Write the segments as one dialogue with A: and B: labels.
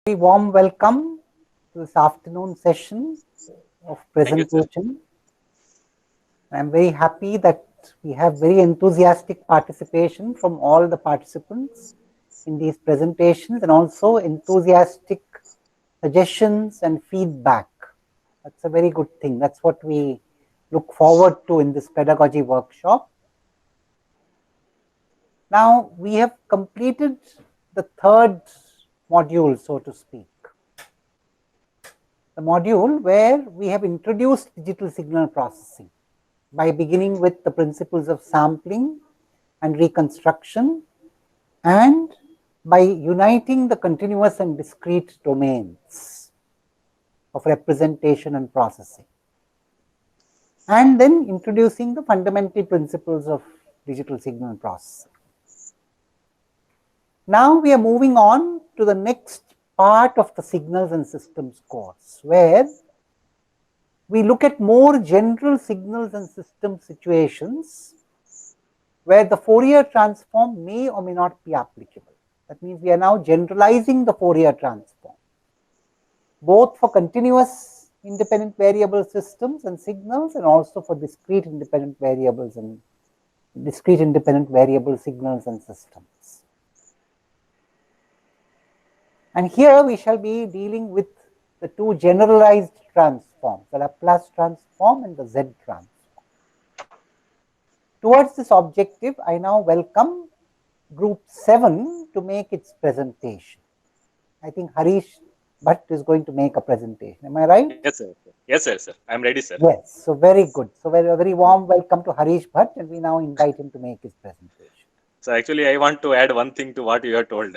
A: Very warm welcome to this afternoon session of
B: Thank you, sir.
A: presentation. I'm very happy that we have very enthusiastic participation from all the participants in these presentations and also enthusiastic suggestions and feedback. That's a very good thing. That's what we look forward to in this pedagogy workshop. Now, we have completed the third module, so to speak. The module where we have introduced digital signal processing by beginning with the principles of sampling and reconstruction and by uniting the continuous and discrete domains of representation and processing, and then introducing the fundamental principles of digital signal processing. Now we are moving on to the next part of the signals and systems course, where we look at more general signals and system situations where the Fourier transform may or may not be applicable. That means we are now generalizing the Fourier transform, both for continuous independent variable systems and signals and also for discrete independent variables and discrete independent variable signals and systems. And here we shall be dealing with the two generalized transforms, the Laplace transform and the Z transform. Towards this objective, I now welcome group 7 to make its presentation. I think Harish Bhatt is going to make a presentation. Am I right?
B: Yes, sir. Yes, sir. I'm ready, sir.
A: Yes, so very good. So a very warm welcome to Harish Bhatt, and we now invite him to make his presentation.
B: So actually, I want to add one thing to what you have told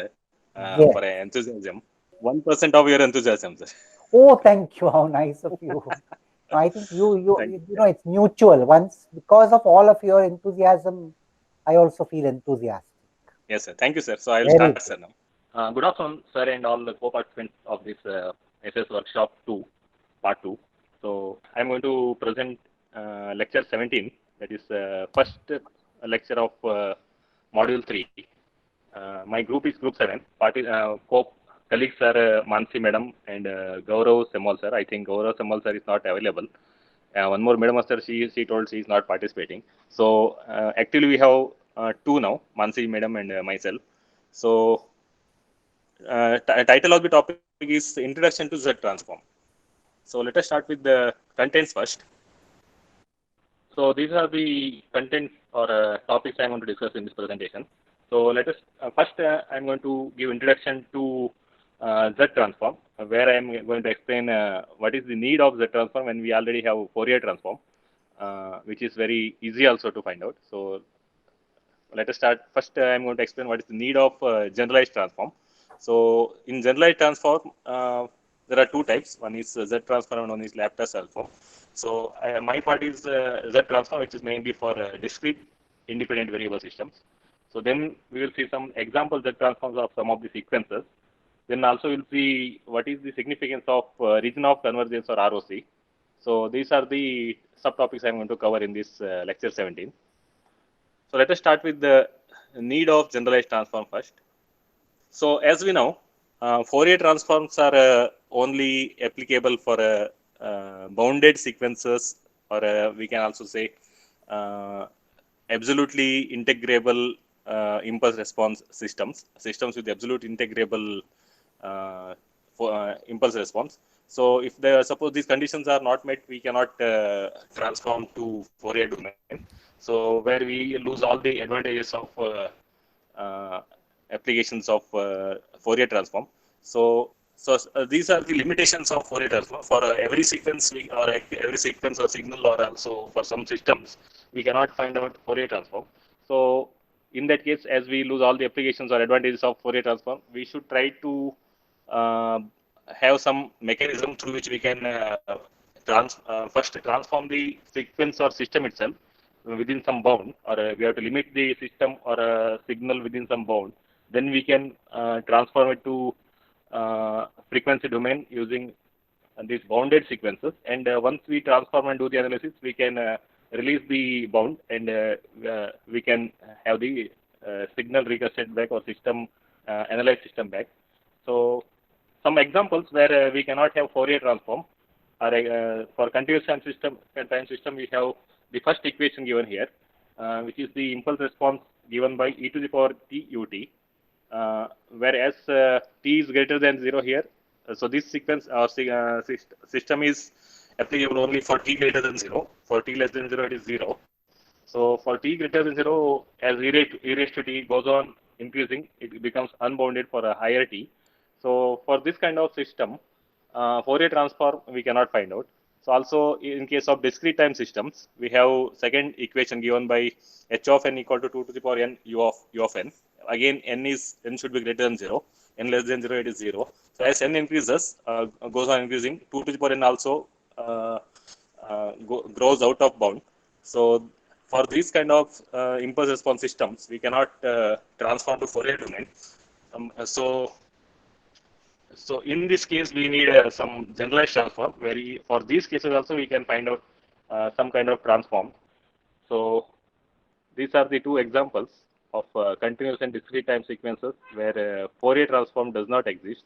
A: Yes.
B: for enthusiasm. 1% of your enthusiasm, sir.
A: Oh, thank you. How nice of you. I think you know, it's mutual. Once, because of all of your enthusiasm, I also feel enthusiastic.
B: Yes, sir. Thank you, sir. So I will
A: Very
B: start,
A: good.
B: sir, now.
C: Good afternoon, sir, and all the co-participants of this SS workshop 2, part 2. So I'm going to present lecture 17, that is first lecture of module 3. My group is group 7. Co-colleagues are Mansi madam and Gaurav Semal sir. I think Gaurav Semal sir is not available. One more madam sir, she told she is not participating. So actually we have two now, Mansi madam and myself. So title of the topic is Introduction to Z Transform. So let us start with the contents first. So these are the contents or topics I'm going to discuss in this presentation. So let us first I'm going to give introduction to Z transform, where I'm going to explain what is the need of Z transform when we already have Fourier transform, which is very easy also to find out. So let us start. First, I'm going to explain what is the need of generalized transform. So in generalized transform, there are two types. One is Z transform and one is Laplace transform. So my part is Z transform, which is mainly for discrete independent variable systems. So then we will see some example Z transforms of some of the sequences. Then also we'll see what is the significance of region of convergence or ROC. So these are the subtopics I'm going to cover in this lecture 17. So let us start with the need of generalized transform first. So as we know, Fourier transforms are only applicable for bounded sequences, or we can also say absolutely integrable impulse response systems with absolute integrable impulse response. So if suppose these conditions are not met, we cannot transform to Fourier domain. So where we lose all the advantages of applications of Fourier transform. So these are the limitations of Fourier transform. For every sequence or every sequence or signal, or also for some systems, we cannot find out Fourier transform. So in that case, as we lose all the applications or advantages of Fourier transform, we should try to have some mechanism through which we can first transform the sequence or system itself within some bound, or we have to limit the system or a signal within some bound. Then we can transform it to frequency domain using these bounded sequences. And once we transform and do the analysis, we can release the bound, and we can have the signal reconstructed back or system analyzed system back. So some examples where we cannot have Fourier transform. For continuous time system, we have the first equation given here, which is the impulse response given by e to the power t ut, whereas t is greater than 0 here. So this sequence or system is applicable only for t greater than 0. For t less than 0, it is 0. So for t greater than 0, as e raised to t goes on increasing, it becomes unbounded for a higher t. So for this kind of system, Fourier transform we cannot find out. So also in case of discrete time systems, we have second equation given by h of n equal to 2 to the power n u of n. Again, n should be greater than 0. N less than 0, it is 0. So as n increases, goes on increasing, 2 to the power n also grows out of bound. So for these kind of impulse response systems, we cannot transform to Fourier domain. So in this case, we need some generalized transform. For these cases also, we can find out some kind of transform. So these are the two examples of continuous and discrete time sequences where Fourier transform does not exist.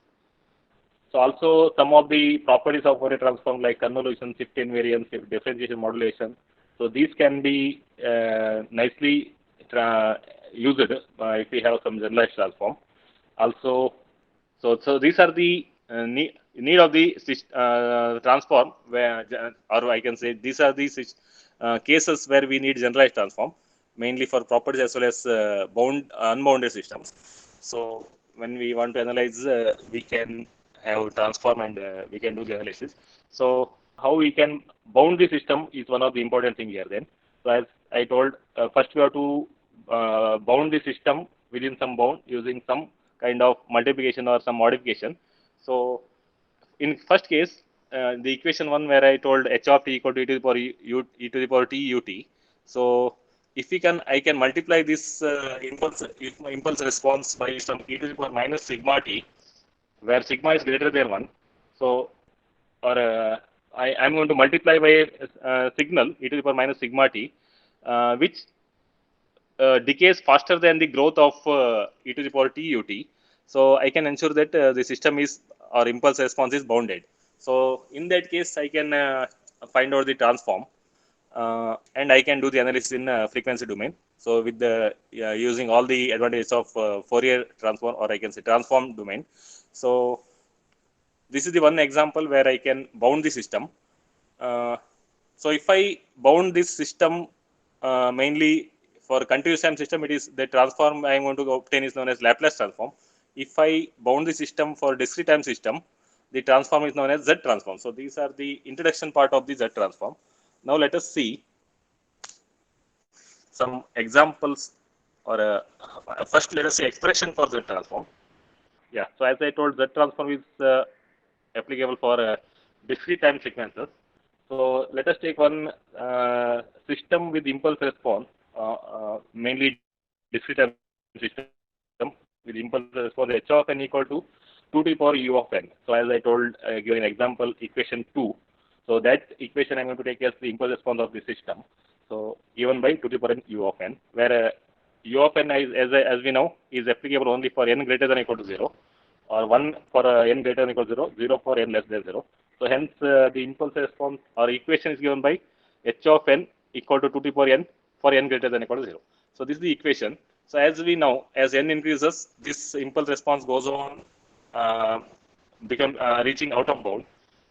C: So also some of the properties of Fourier transform like convolution, shift invariance, differentiation, modulation. So these can be nicely used if we have some generalized transform. Also, so these are the need of the transform where, or I can say these are the cases where we need generalized transform, mainly for properties as well as unbounded systems. So when we want to analyze, we can have transform and we can do the analysis. So how we can bound the system is one of the important thing here then. So as I told, first we have to bound the system within some bound using some kind of multiplication or some modification. So in first case, the equation 1 where I told h of t equal to e to the power e to the power t ut. So if I can multiply this impulse response by some e to the power minus sigma t, where sigma is greater than 1. So, or I am going to multiply by a signal e to the power minus sigma t, which decays faster than the growth of e to the power t ut. So I can ensure that the system is or impulse response is bounded. So in that case, I can find out the transform, and I can do the analysis in frequency domain. So with the using all the advantages of Fourier transform, or I can say transform domain. So this is the one example where I can bound the system. So if I bound this system mainly for continuous time system, it is the transform I am going to obtain is known as Laplace transform. If I bound the system for discrete time system, the transform is known as Z transform. So these are the introduction part of the Z transform. Now let us see some examples, or first let us see expression for Z transform. Yeah, so as I told, Z transform is applicable for discrete time sequences. So let us take one system with impulse response, mainly discrete time system with impulse response h of n equal to 2 to the power u of n. So as I told, giving an example, equation 2. So that equation I'm going to take as the impulse response of the system. So given by 2 to the power n u of n, where u of n is, as we know, is applicable only for n greater than or equal to 0, or 1 for n greater than or equal to 0, 0 for n less than 0. So hence the impulse response or equation is given by h of n equal to 2 to the power n for n greater than or equal to 0. So this is the equation. So as we know, as n increases, this impulse response goes on reaching out of bound.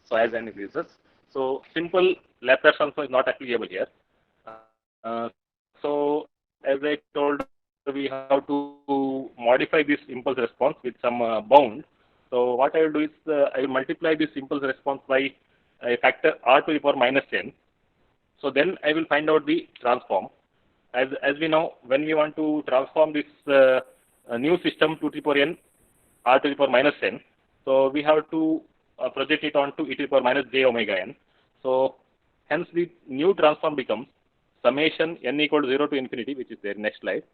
C: So as n increases, so simple Laplace transform is not applicable here. So as I told, we have to modify this impulse response with some bound. So what I will do is I will multiply this impulse response by a factor r to the power minus n. So then I will find out the transform. As we know, when we want to transform this new system to the power n r to the power minus n, so we have to project it onto e to the power minus j omega n. So hence the new transform becomes summation n equal to 0 to infinity, which is there next slide.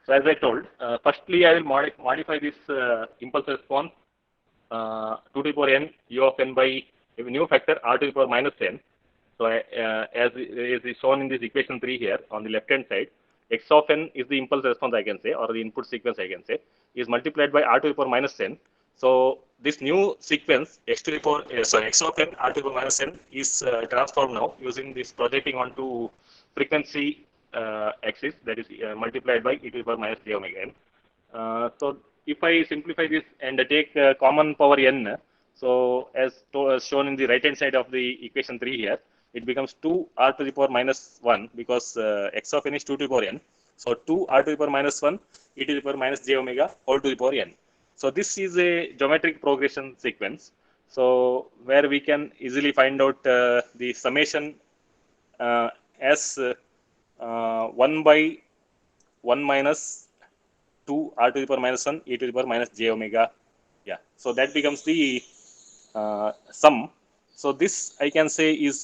C: So as I told, firstly I will modify this impulse response 2 to the power n u of n by a new factor r to the power minus n. So as is shown in this equation 3 here on the left hand side, x of n is the impulse response I can say, or the input sequence I can say, is multiplied by r to the power minus n. So this new sequence x to the power x of n r to the power minus n is transformed now using this projecting onto frequency axis, that is multiplied by e to the power minus j omega n. So if I simplify this and take common power n, so as shown in the right hand side of the equation 3 here, it becomes 2 r to the power minus 1 because x of n is 2 to the power n. So 2 r to the power minus 1 e to the power minus j omega whole to the power n. So this is a geometric progression sequence. So where we can easily find out the summation as 1 by 1 minus 2 r to the power minus 1 e to the power minus j omega. Yeah, so that becomes the sum. So this I can say is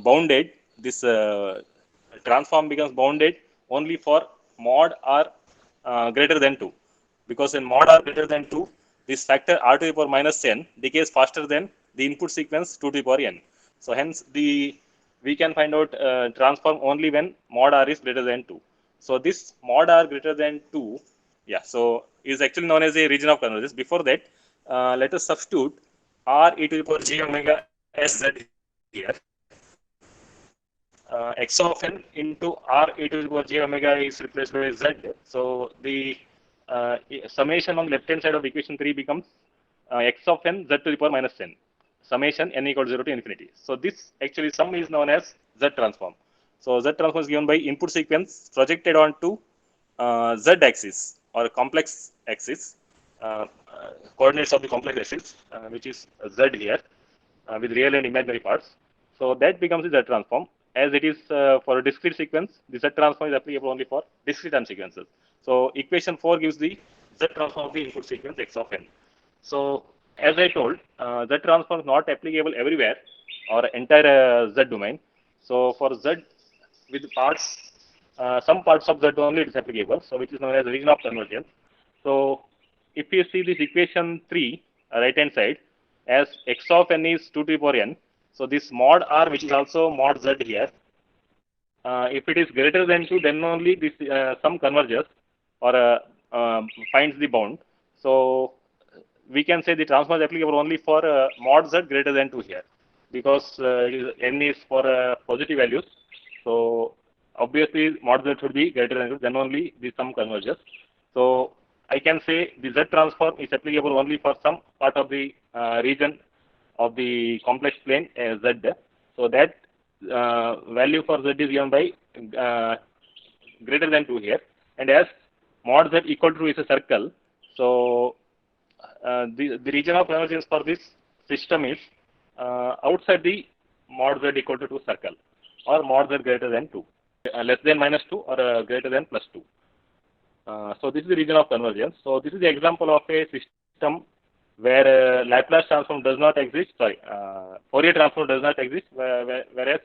C: bounded. This transform becomes bounded only for mod r greater than 2, because in mod r greater than 2, this factor r to the power minus n decays faster than the input sequence 2 to the power n. So hence we can find out transform only when mod r is greater than 2. So this mod r greater than 2, yeah, so is actually known as a region of convergence. Before that, let us substitute r e to the power j omega s z here. X of n into r e to the power j omega is replaced by z. So the summation on the left hand side of equation 3 becomes x of n z to the power minus n, summation n equals 0 to infinity. So this actually sum is known as z transform. So z transform is given by input sequence projected onto z axis or complex axis, coordinates of the complex axis, which is z here, with real and imaginary parts. So that becomes the z transform. As it is for a discrete sequence, the z transform is applicable only for discrete time sequences. So equation 4 gives the z transform of the input sequence x of n. So as I told, z transform is not applicable everywhere or entire z domain. So for z with parts, some parts of z only it is applicable, so which is known as region of convergence. So if you see this equation 3 right hand side, as x of n is 2 to the power n, so this mod r, which is also mod z here, if it is greater than 2, then only this sum converges or finds the bound. So we can say the transform is applicable only for mod z greater than 2 here, because n is for positive values. So obviously mod z should be greater than 2, then only the sum converges. So I can say the z transform is applicable only for some part of the region of the complex plane z. So that value for z is given by greater than 2 here, and as mod z equal to 2 is a circle, so the region of convergence for this system is outside the mod z equal to 2 circle, or mod z greater than 2, less than minus 2 or greater than plus 2. So this is the region of convergence. So this is the example of a system where Laplace transform does not exist, Fourier transform does not exist, whereas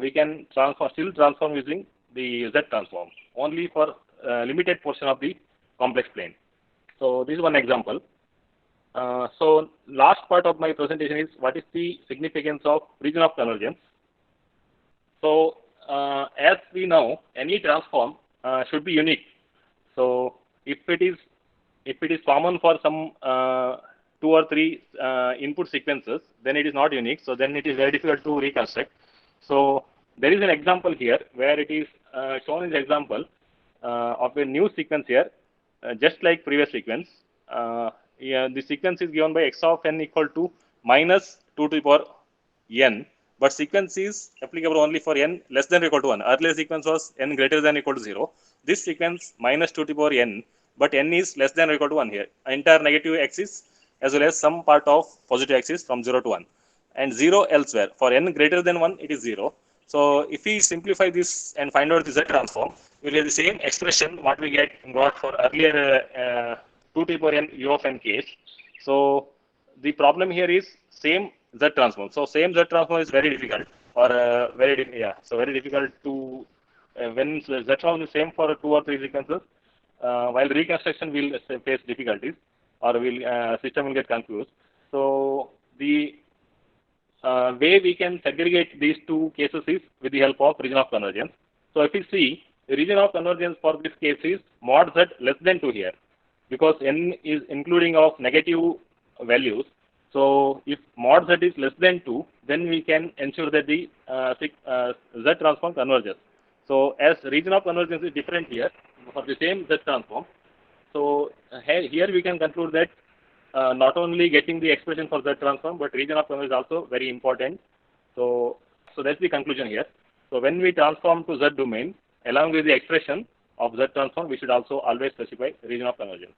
C: we can still transform using the Z transform only for limited portion of the complex plane. So this is one example. So last part of my presentation is what is the significance of region of convergence. So as we know, any transform should be unique. So if it is common for some 2 or 3 input sequences, then it is not unique. So then it is very difficult to reconstruct. So there is an example here where it is shown in the example of a new sequence here, just like previous sequence. The sequence is given by x of n equal to minus 2 to the power n, but sequence is applicable only for n less than or equal to 1. Earlier sequence was n greater than or equal to 0. This sequence minus 2 to the power n, but n is less than or equal to 1 here. Entire negative axis as well as some part of positive axis from 0 to 1, and 0 elsewhere. For n greater than 1, it is 0. So if we simplify this and find out the Z transform, we will get the same expression what we got for earlier 2 to the power n u of n case. So the problem here is same Z transform. So same Z transform is very difficult, or very difficult to when Z transform is same for 2 or 3 sequences. While reconstruction will face difficulties, or system will get confused. So the way we can segregate these two cases is with the help of region of convergence. So if you see, the region of convergence for this case is mod z less than 2 here. because n is including of negative values. So if mod z is less than 2, then we can ensure that the z transform converges. So as region of convergence is different here for the same z transform. So here we can conclude that not only getting the expression for z transform, but region of convergence is also very important. So that's the conclusion here. So when we transform to z domain, along with the expression of z transform, we should also always specify region of convergence.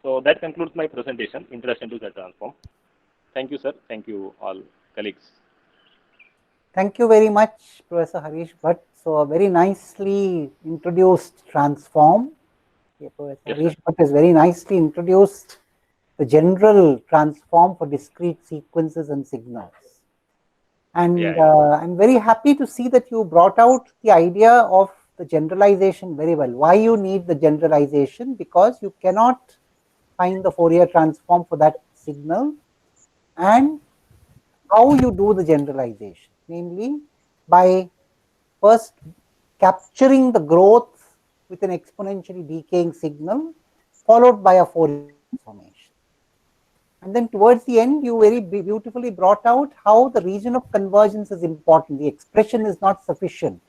C: So that concludes my presentation, introduction to z transform. Thank you, sir. Thank you, all colleagues.
A: Thank you very much, Professor Harish Bhatt. So, a very nicely introduced transform. Professor Harish Bhatt has very nicely introduced the general transform for discrete sequences and signals. And I'm very happy to see that you brought out the idea of the generalization very well. Why you need the generalization? Because you cannot find the Fourier transform for that signal, and how you do the generalization, namely by first capturing the growth with an exponentially decaying signal followed by a Fourier transformation. And then towards the end, you very beautifully brought out how the region of convergence is important. The expression is not sufficient.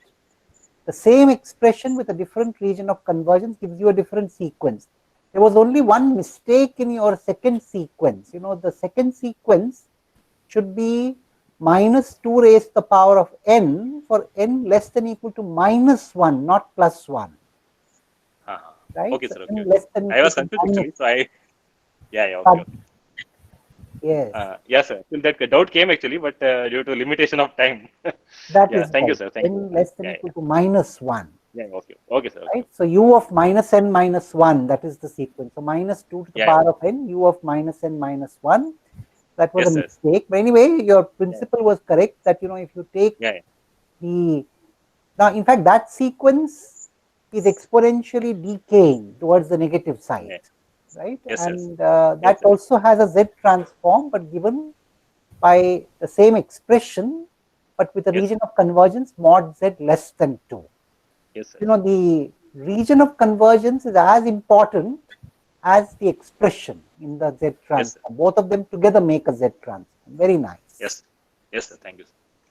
A: The same expression with a different region of convergence gives you a different sequence. There was only one mistake in your second sequence. You know, the second sequence should be minus 2 raised to the power of n for n less than equal to minus 1, not plus 1. Right?
B: Okay, sir. Okay.
A: Less than
B: I was confused actually, so okay.
A: Yes.
B: Yes, sir. That doubt came actually, but due to limitation of time.
A: That is
B: thank
A: right.
B: you, sir. Thank
A: n less than equal to minus 1.
B: Okay. Okay, sir.
A: Right? So u of minus n minus 1, that is the sequence. So minus 2 to the power of n, u of minus n minus 1. That was a mistake. But anyway, your principle was correct that, you know, if you take the, now in fact that sequence is exponentially decaying towards the negative side, right? And that also has a Z transform, but given by the same expression, but with a region of convergence mod Z less than 2. You know, the region of convergence is as important as the expression in the Z transform. Both of them together make a Z transform. Very nice.
B: Yes, sir. Thank you, sir.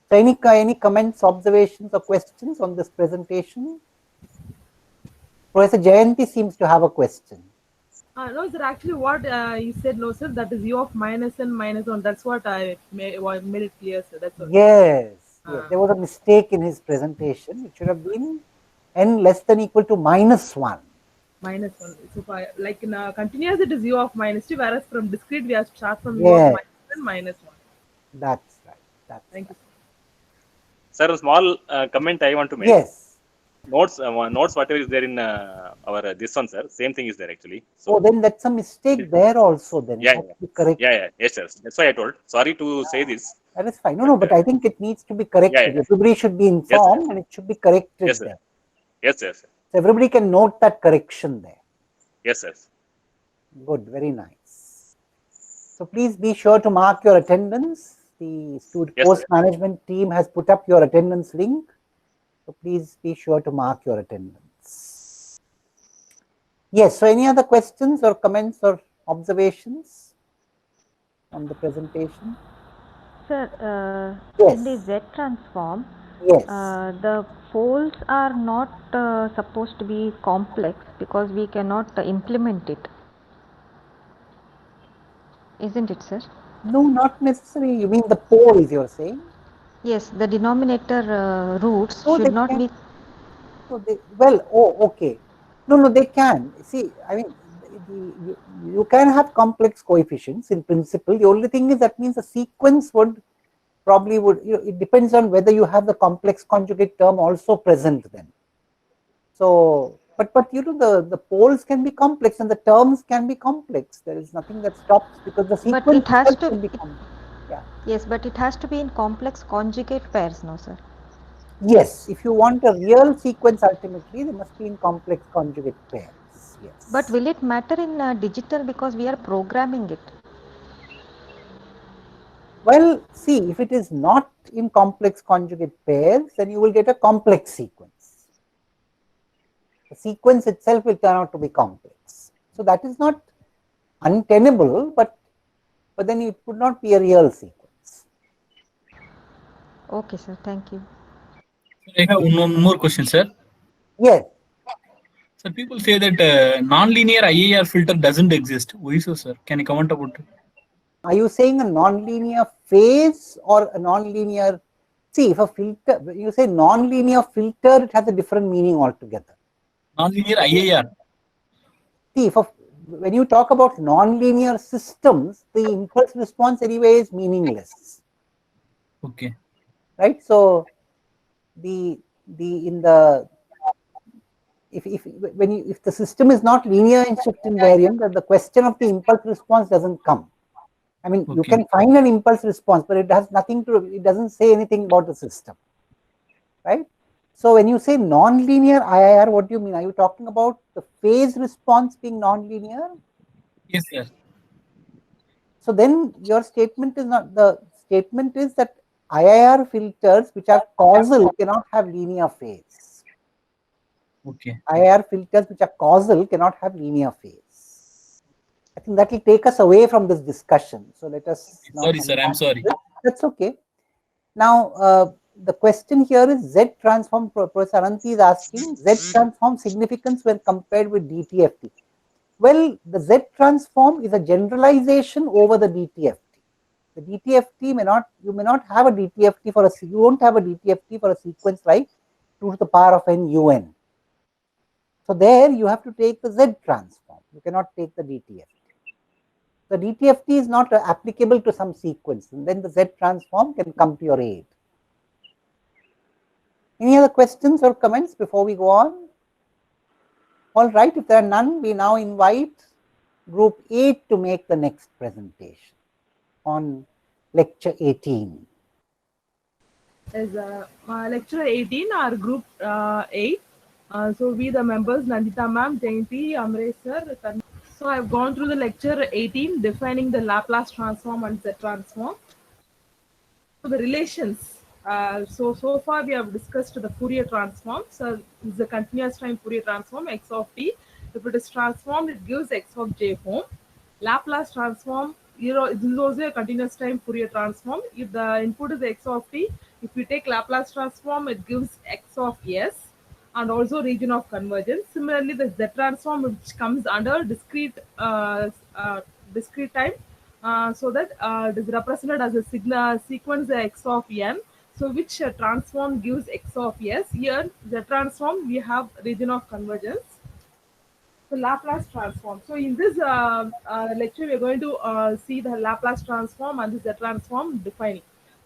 A: So any comments, observations, or questions on this presentation? Professor Jayanti seems to have a question.
D: No, sir. Actually, what you said, no, sir. That is u of minus n minus 1. That's what I made it clear, sir. That's what.
A: Yes. There was a mistake in his presentation. It should have been n less than equal to minus 1.
D: Minus 1. So, like in continuous, it is u of minus 2, whereas from discrete, we have to start from u of minus n minus 1.
A: That's right.
D: Thank you, sir.
B: Sir, a small comment I want to make.
A: Yes.
B: Notes, whatever is there in our this one, sir. Same thing is there actually.
A: So then that's a mistake there also. Then correct.
B: Yes, sir. That's why I told. Sorry to say this.
A: That is fine. No, but I think it needs to be corrected. Everybody should be informed, and it should be corrected there.
B: Yes, sir.
A: So everybody can note that correction there.
B: Yes, sir.
A: Good. Very nice. So please be sure to mark your attendance. The course management team has put up your attendance link. So please be sure to mark your attendance. Yes, so any other questions or comments or observations on the presentation?
E: Sir,
A: yes.
E: In the Z transform,
A: yes.
E: The poles are not supposed to be complex because we cannot implement it. Isn't it, sir?
A: No, not necessarily. You mean the poles, you're saying?
E: Yes, the denominator roots should not be.
A: So okay. No, they can. See, I mean, you can have complex coefficients in principle. The only thing is that means the sequence would, it depends on whether you have the complex conjugate term also present then. So, but you know, the poles can be complex and the terms can be complex. There is nothing that stops because the sequence
E: but it has to
A: be complex.
E: Yes, but it has to be in complex conjugate pairs, no, sir?
A: Yes, if you want a real sequence ultimately, they must be in complex conjugate pairs. Yes.
E: But will it matter in digital because we are programming it?
A: Well, see, if it is not in complex conjugate pairs, then you will get a complex sequence. The sequence itself will turn out to be complex. So that is not untenable, but then it would not be a real sequence.
E: Okay, sir. Thank you.
F: I have one more question, sir.
A: Yes.
F: So people say that non-linear IIR filter doesn't exist. Why so, sir? Can you comment about it?
A: Are you saying a nonlinear phase or a nonlinear? See, if a filter, you say nonlinear filter, it has a different meaning altogether.
F: Non-linear IIR.
A: See, when you talk about nonlinear systems, the impulse response anyway is meaningless.
F: Okay.
A: Right. So if the system is not linear in shift invariant, then the question of the impulse response doesn't come. I mean, you can find an impulse response, but it has nothing to. It doesn't say anything about the system, right? So when you say non-linear IIR, what do you mean? Are you talking about the phase response being non-linear?
F: Yes, sir.
A: So then your statement is not, the statement is that IIR filters which are causal cannot have linear phase.
F: Okay.
A: IIR filters which are causal cannot have linear phase. I think that will take us away from this discussion. So let us.
F: Sorry, sir. I'm sorry.
A: That's okay. Now, the question here is Z transform. Professor Ananthi is asking Z transform significance when compared with DTFT. Well, the Z transform is a generalization over the DTFT. The DTFT you may not have a DTFT for you won't have a DTFT for a sequence like 2 to the power of n un. So there you have to take the Z transform. You cannot take the DTFT. The DTFT is not applicable to some sequence, and then the Z transform can come to your aid. Any other questions or comments before we go on? All right, if there are none, we now invite group 8 to make the next presentation on lecture 18.
D: As lecture 18, our group 8. So we the members, Nandita ma'am, Jayanti, Amresh sir. So I've gone through the lecture 18, defining the Laplace transform and Z transform. So the relations. So far we have discussed the Fourier transform. So it's a continuous time Fourier transform, x of t. If it is transformed, it gives x of j home. Laplace transform, this is also a continuous time Fourier transform. If the input is x of t, if we take Laplace transform, it gives x of s and also region of convergence. Similarly, the Z transform, which comes under discrete time, so that it is represented as a sequence x of n. So which transform gives x of s. Here, the transform, we have region of convergence. So Laplace transform. So in this lecture, we are going to see the Laplace transform and the transform defining.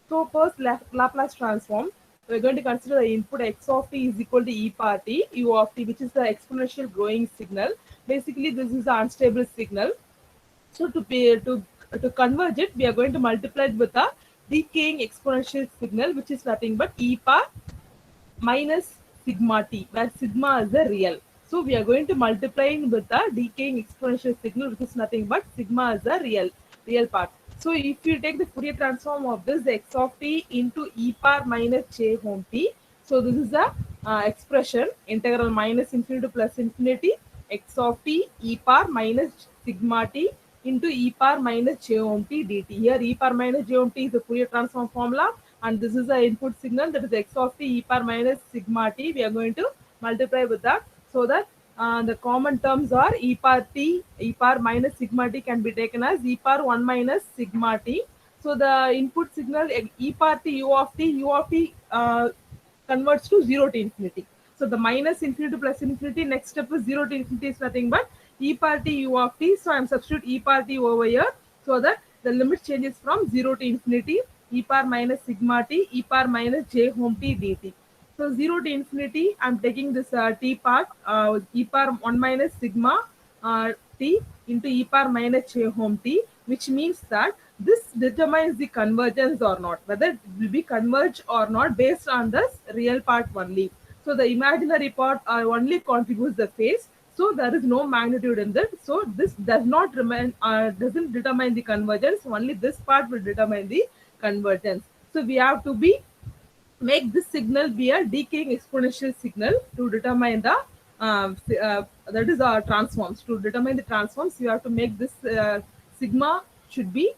D: So first, Laplace transform. We are going to consider the input x of t is equal to e power t, u of t, which is the exponential growing signal. Basically, this is the unstable signal. So to converge it, we are going to multiply it with a decaying exponential signal, which is nothing but e power minus sigma t, where sigma is the real. So we are going to multiply with the decaying exponential signal, which is nothing but sigma is the real part. So if you take the Fourier transform of this x of t into e power minus j home t, so this is the expression integral minus infinity to plus infinity x of t e power minus sigma t into e power minus j home t dt. Here e power minus j home t is the Fourier transform formula, and this is the input signal, that is x of t e power minus sigma t. We are going to multiply with that, so that the common terms are e power t, e power minus sigma t can be taken as e power 1 minus sigma t. So the input signal e power t, u of t converts to 0 to infinity. So the minus infinity to plus infinity, next step is 0 to infinity is nothing but e power t u of t. So I am substitute e power t over here, so that the limit changes from 0 to infinity, e power minus sigma t, e power minus j home t dt. So 0 to infinity, I am taking this t part, e power 1 minus sigma t into e power minus j home t, which means that this determines the convergence or not, whether it will be converged or not based on this real part only. So the imaginary part only contributes the phase. So there is no magnitude in that. So this does not doesn't determine the convergence. Only this part will determine the convergence. So we have to make this signal be a decaying exponential signal to determine the that is our transforms. To determine the transforms, you have to make this sigma should be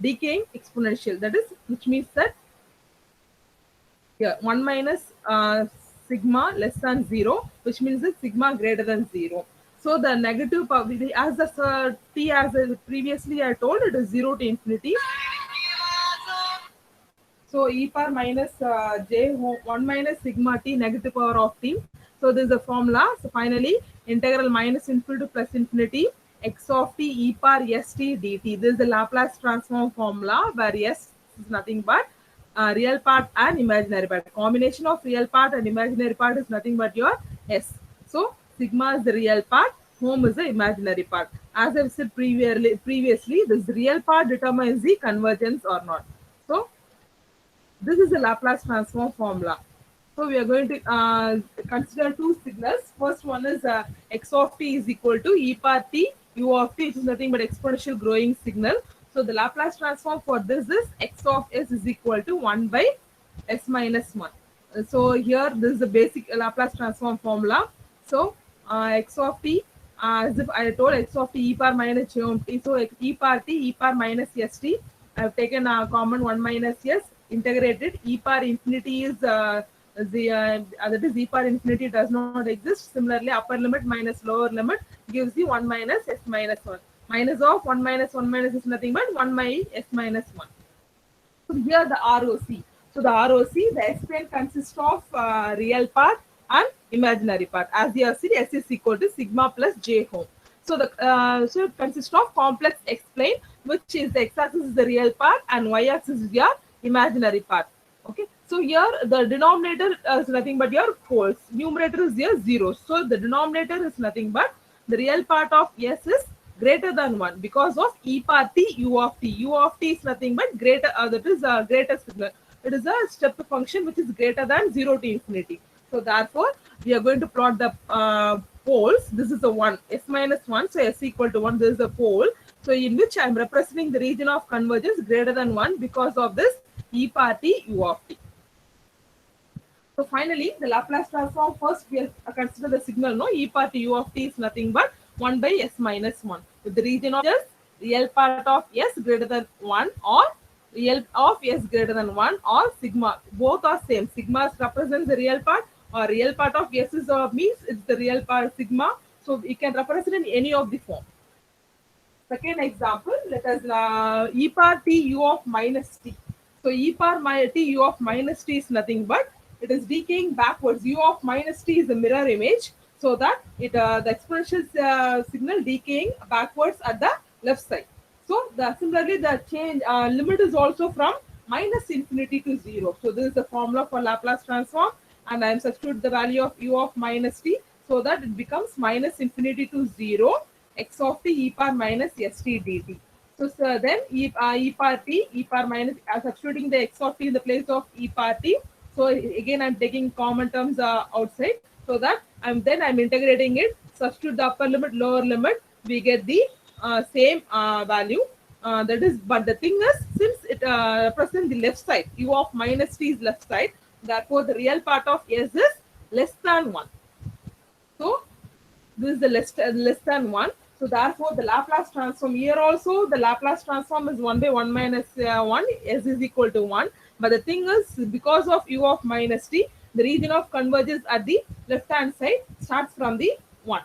D: decaying exponential. That is, which means that 1 minus sigma less than 0, which means that sigma greater than 0. So the negative power, as the t as previously I told, it is 0 to infinity. So e power minus j 1 minus sigma t negative power of t. So this is the formula. So finally, integral minus infinity to plus infinity x of t e power s t dt. This is the Laplace transform formula where s is nothing but real part and imaginary part. Combination of real part and imaginary part is nothing but your s. So sigma is the real part, home is the imaginary part. As I've said previously, this real part determines the convergence or not. So this is the Laplace transform formula. So we are going to consider two signals. First one is x of t is equal to e power t u of t, which is nothing but exponential growing signal. So the Laplace transform for this is x of s is equal to 1 by s minus 1. So here this is the basic Laplace transform formula. So x of t, as if I told x of t e power minus j of t. So e power t e power minus s t. I have taken a common 1 minus s, integrated. E power infinity is that is e power infinity does not exist. Similarly, upper limit minus lower limit gives you 1 minus s minus 1. Minus of 1 minus 1 minus is nothing but 1 by s minus 1. So here the ROC. So the ROC, the explain consists of real part and imaginary part. As you have seen, s is equal to sigma plus j home. So the so it consists of complex explain, which is the x-axis is the real part and y-axis is your imaginary part. Okay. So here the denominator is nothing but your poles. Numerator is your zeros. So the denominator is nothing but the real part of s is greater than 1 because of e power t u of t. U of t is nothing but greater, that is greater signal. It is a step function which is greater than 0 to infinity. So therefore, we are going to plot the poles. This is the 1, s minus 1. So s equal to 1, this is the pole. So in which I am representing the region of convergence greater than 1 because of this e power t u of t. So finally, the Laplace transform, first we will consider the signal, no, e power t u of t is nothing but 1 by s minus 1. With the region of s, real part of s greater than 1 or real of s greater than 1 or sigma. Both are same. Sigma represents the real part or real part of s is means it's the real part sigma. So you can represent in any of the form. Second example, let us e power t u of minus t. So e power t u of minus t is nothing but it is decaying backwards. U of minus t is a mirror image, so that it the exponential signal decaying backwards at the left side. So similarly the change limit is also from minus infinity to 0. So this is the formula for Laplace transform, and I am substitute the value of u of minus t so that it becomes minus infinity to 0 x of t e power minus s t dt. So then e power t e power minus, substituting the x of t in the place of e power t. So again I'm taking common terms outside, so that I'm integrating it, substitute the upper limit, lower limit, we get the same value. That is, but the thing is, since it represents the left side, u of minus t is left side, therefore the real part of s is less than 1. So this is the less than 1. So therefore the Laplace transform here also, the Laplace transform is 1 by 1 minus 1, s is equal to 1. But the thing is, because of u of minus t, the region of convergence at the left hand side starts from the 1.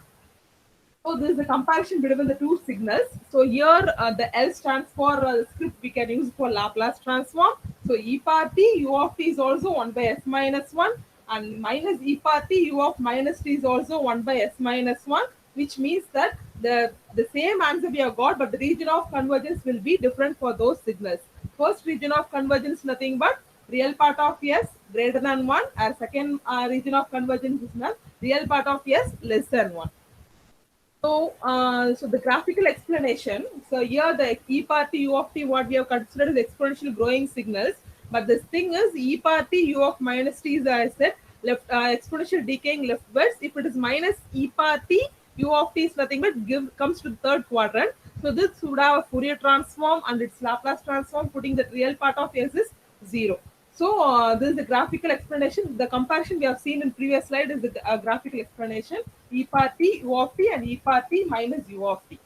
D: So this is the comparison between the two signals. So here the L stands for script we can use for Laplace transform. So e power t u of t is also 1 by s minus 1, and minus e power t u of minus t is also 1 by s minus 1, which means that the same answer we have got, but the region of convergence will be different for those signals. First region of convergence nothing but real part of s greater than 1, and second region of convergence is not real part of s less than 1. So, so the graphical explanation. So here the e power t u of t, what we have considered is exponential growing signals. But this thing is e power t u of minus t is, as I said, left exponential decaying leftwards. If it is minus e power t u of t is nothing but comes to the third quadrant. So this would have a Fourier transform and its Laplace transform, putting the real part of s is 0. So this is the graphical explanation. The comparison we have seen in previous slide is the graphical explanation. E power t u of t and e power t minus u of t.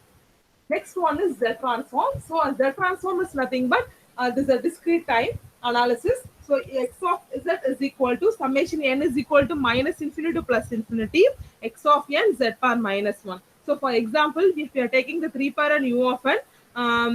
D: Next one is Z transform. So Z transform is nothing but this is a discrete time analysis. So x of z is equal to summation n is equal to minus infinity to plus infinity x of n z power minus 1. So for example, if you are taking the 3 power and u of n,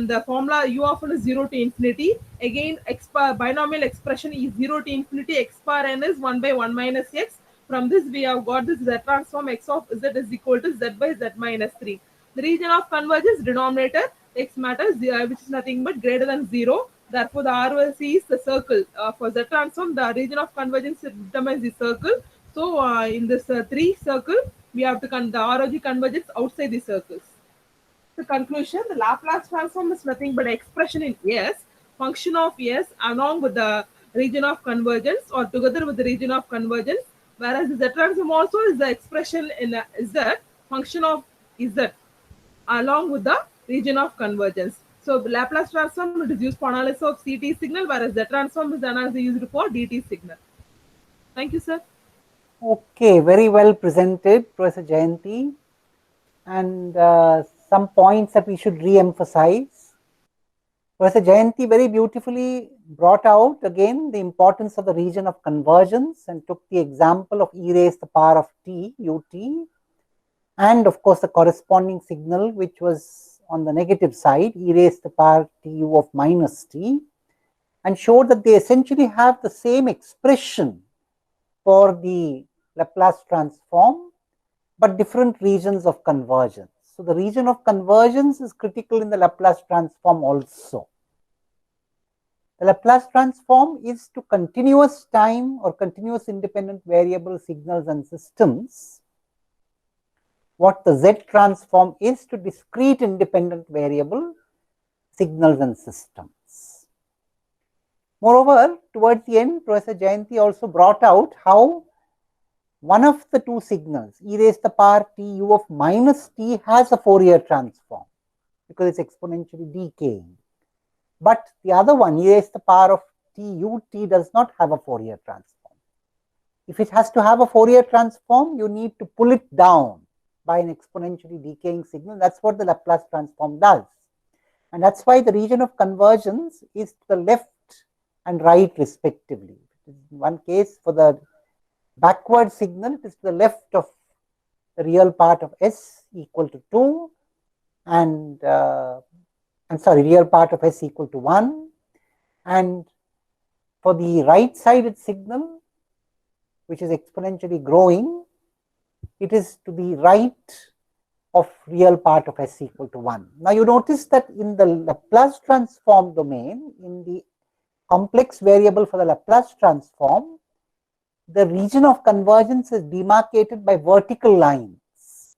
D: the formula u of n is 0 to infinity. Again, x power binomial expression is 0 to infinity. X power n is 1 by 1 minus x. From this, we have got this Z transform x of z is equal to z by z minus 3. The region of convergence denominator x matters, which is nothing but greater than 0. Therefore, the ROC is the circle. For Z transform, the region of convergence determines the circle. So, in this 3 circle, we have to the ROG convergence outside the circles. The conclusion, the Laplace transform is nothing but expression in S, function of S along with the region of convergence or together with the region of convergence, whereas the Z transform also is the expression in Z, function of Z along with the region of convergence. So the Laplace transform is used for analysis of CT signal, whereas the transform is analysis used for DT signal. Thank you, sir.
A: Okay, very well presented, Professor Jayanti. And some points that we should re-emphasize. Professor Jayanti very beautifully brought out again the importance of the region of convergence and took the example of e raised to the power of t, ut, and of course the corresponding signal which was on the negative side, e raised to the power tu of minus t, and showed that they essentially have the same expression for the Laplace transform, but different regions of convergence. So the region of convergence is critical in the Laplace transform also. The Laplace transform is to continuous time or continuous independent variable signals and systems what the Z transform is to discrete independent variable signals and systems. Moreover, towards the end, Professor Jayanti also brought out how one of the two signals, e raised to the power t u of minus t, has a Fourier transform because it's exponentially decaying. But the other one, e raised to the power of t ut, does not have a Fourier transform. If it has to have a Fourier transform, you need to pull it down by an exponentially decaying signal. That's what the Laplace transform does. And that's why the region of convergence is to the left and right respectively. In one case, for the backward signal, it is to the left of the real part of S equal to 2 and real part of S equal to 1. And for the right sided signal, which is exponentially growing, it is to the right of real part of S equal to 1. Now you notice that in the Laplace transform domain, in the complex variable for the Laplace transform, the region of convergence is demarcated by vertical lines,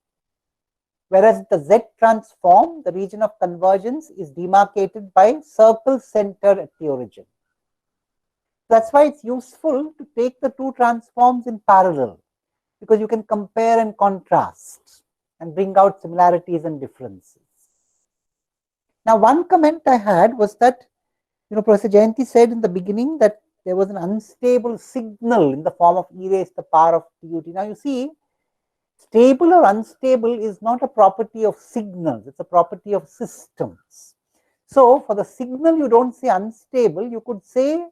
A: whereas the Z transform, the region of convergence is demarcated by circle centered at the origin. That's why it's useful to take the two transforms in parallel, because you can compare and contrast and bring out similarities and differences. Now, one comment I had was that, Professor Jayanti said in the beginning that there was an unstable signal in the form of e raised to the power of tut. Now, you see, stable or unstable is not a property of signals, it's a property of systems. So, for the signal, you don't say unstable, you could say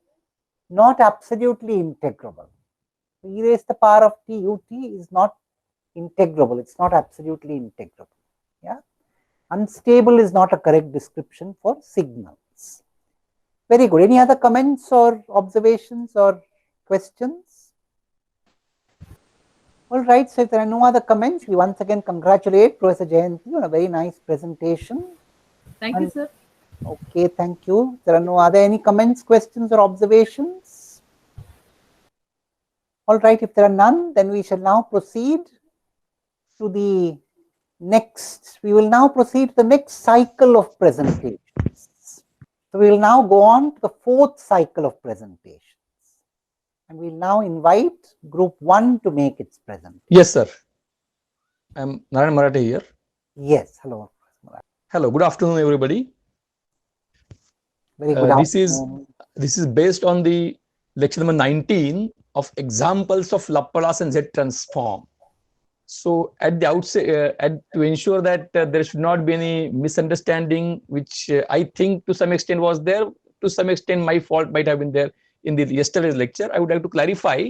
A: not absolutely integrable. E raised to the power of tut is not integrable, it's not absolutely integrable. Yeah, unstable is not a correct description for signals. Very good. Any other comments or observations or questions? All right, so if there are no other comments, we once again congratulate Professor Jayanti on a very nice presentation.
D: Thank you, sir.
A: Okay, thank you. There are any comments, questions or observations? All right, if there are none, then we shall now proceed to the next. We will now proceed to the next cycle of presentations. So we will now go on to the fourth cycle of presentations. And we will now invite group 1 to make its presentation.
G: Yes, sir. I'm Narayan Marathe here.
A: Yes, hello.
G: Hello, good afternoon, everybody.
A: Very good afternoon.
G: This is based on the lecture number 19 of examples of Laplace and Z transform. So at the outset, to ensure that there should not be any misunderstanding, which I think to some extent was there, to some extent my fault might have been there in the yesterday's lecture, I would like to clarify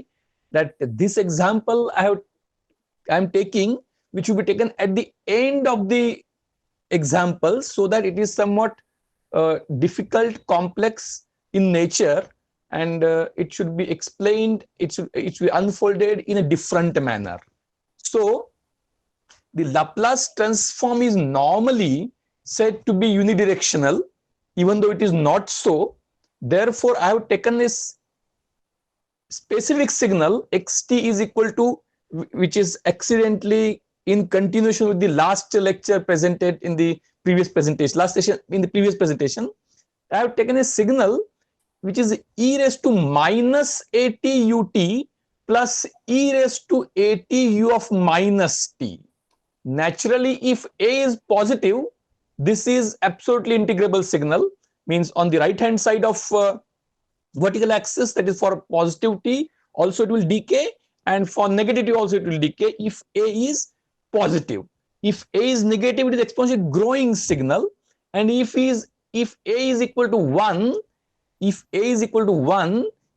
G: that this example I am taking, which will be taken at the end of the example, so that it is somewhat difficult, complex in nature, and it should be explained, it should be unfolded in a different manner. So the Laplace transform is normally said to be unidirectional, even though it is not so. Therefore, I have taken this specific signal xt is equal to, which is accidentally in continuation with the last lecture presented in the previous presentation, I have taken a signal which is e raised to minus at ut plus e raised to at u of minus t. Naturally, if a is positive, this is absolutely integrable signal, means on the right hand side of vertical axis, that is for positive t, also it will decay, and for negative t also it will decay if a is positive. If a is negative, it is exponentially growing signal, and if a is equal to 1,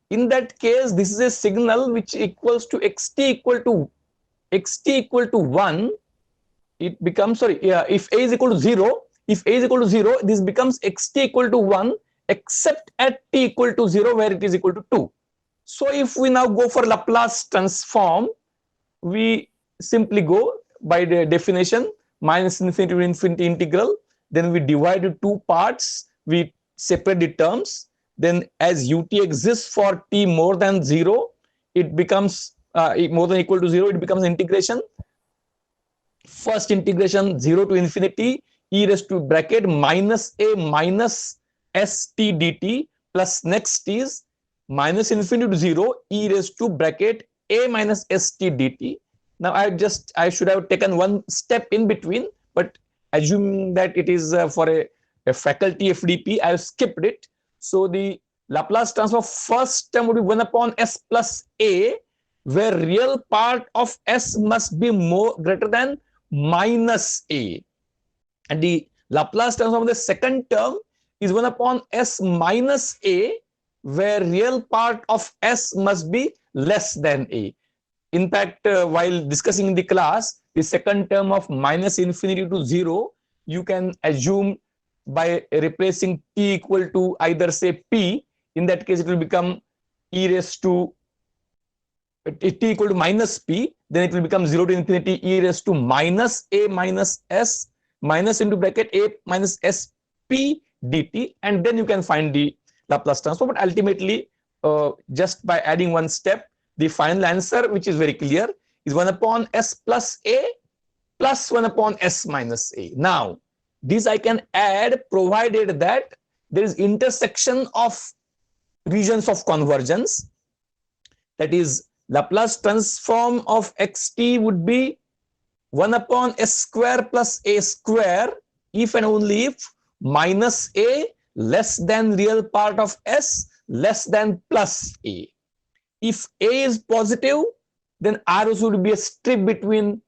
G: in that case, this is a signal which equals to xt equal to 1. It becomes, if a is equal to 0, this becomes xt equal to 1, except at t equal to 0, where it is equal to 2. So if we now go for Laplace transform, we simply go by the definition minus infinity to infinity integral. Then we divide into two parts. We separate the terms. Then as ut exists for t more than 0, it becomes more than or equal to 0. It becomes integration. First integration 0 to infinity e raised to bracket minus a minus st dt, plus next is minus infinity to 0 e raised to bracket a minus st dt. Now I should have taken one step in between, but assuming that it is for a faculty FDP, I have skipped it. So the Laplace transform first term would be 1 upon s plus a, where real part of s must be greater than minus a. And the Laplace transform of the second term is 1 upon s minus a, where real part of s must be less than a. In fact, while discussing in the class, the second term of minus infinity to 0, you can assume by replacing t equal to either say p. In that case, it will become e raised to t equal to minus p. Then it will become 0 to infinity e raised to minus a minus s minus into bracket a minus s p dt. And then you can find the Laplace transform. But ultimately, just by adding one step, the final answer, which is very clear, is 1 upon s plus a plus 1 upon s minus a. Now, this I can add provided that there is intersection of regions of convergence. That is, Laplace transform of xt would be 1 upon s square plus a square if and only if minus a less than real part of s less than plus a. If a is positive, then ROS would be a strip between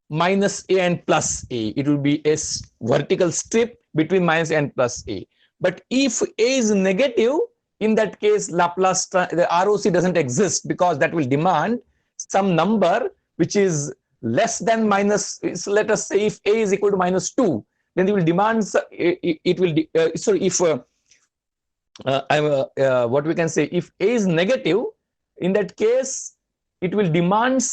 G: minus a and plus a. It will be a vertical strip between minus a and plus a. But if a is negative, in that case, Laplace, the ROC doesn't exist, because that will demand some number which is less than minus. Let us say if a is equal to minus 2, then it will demand. What we can say, if a is negative, in that case, it will demand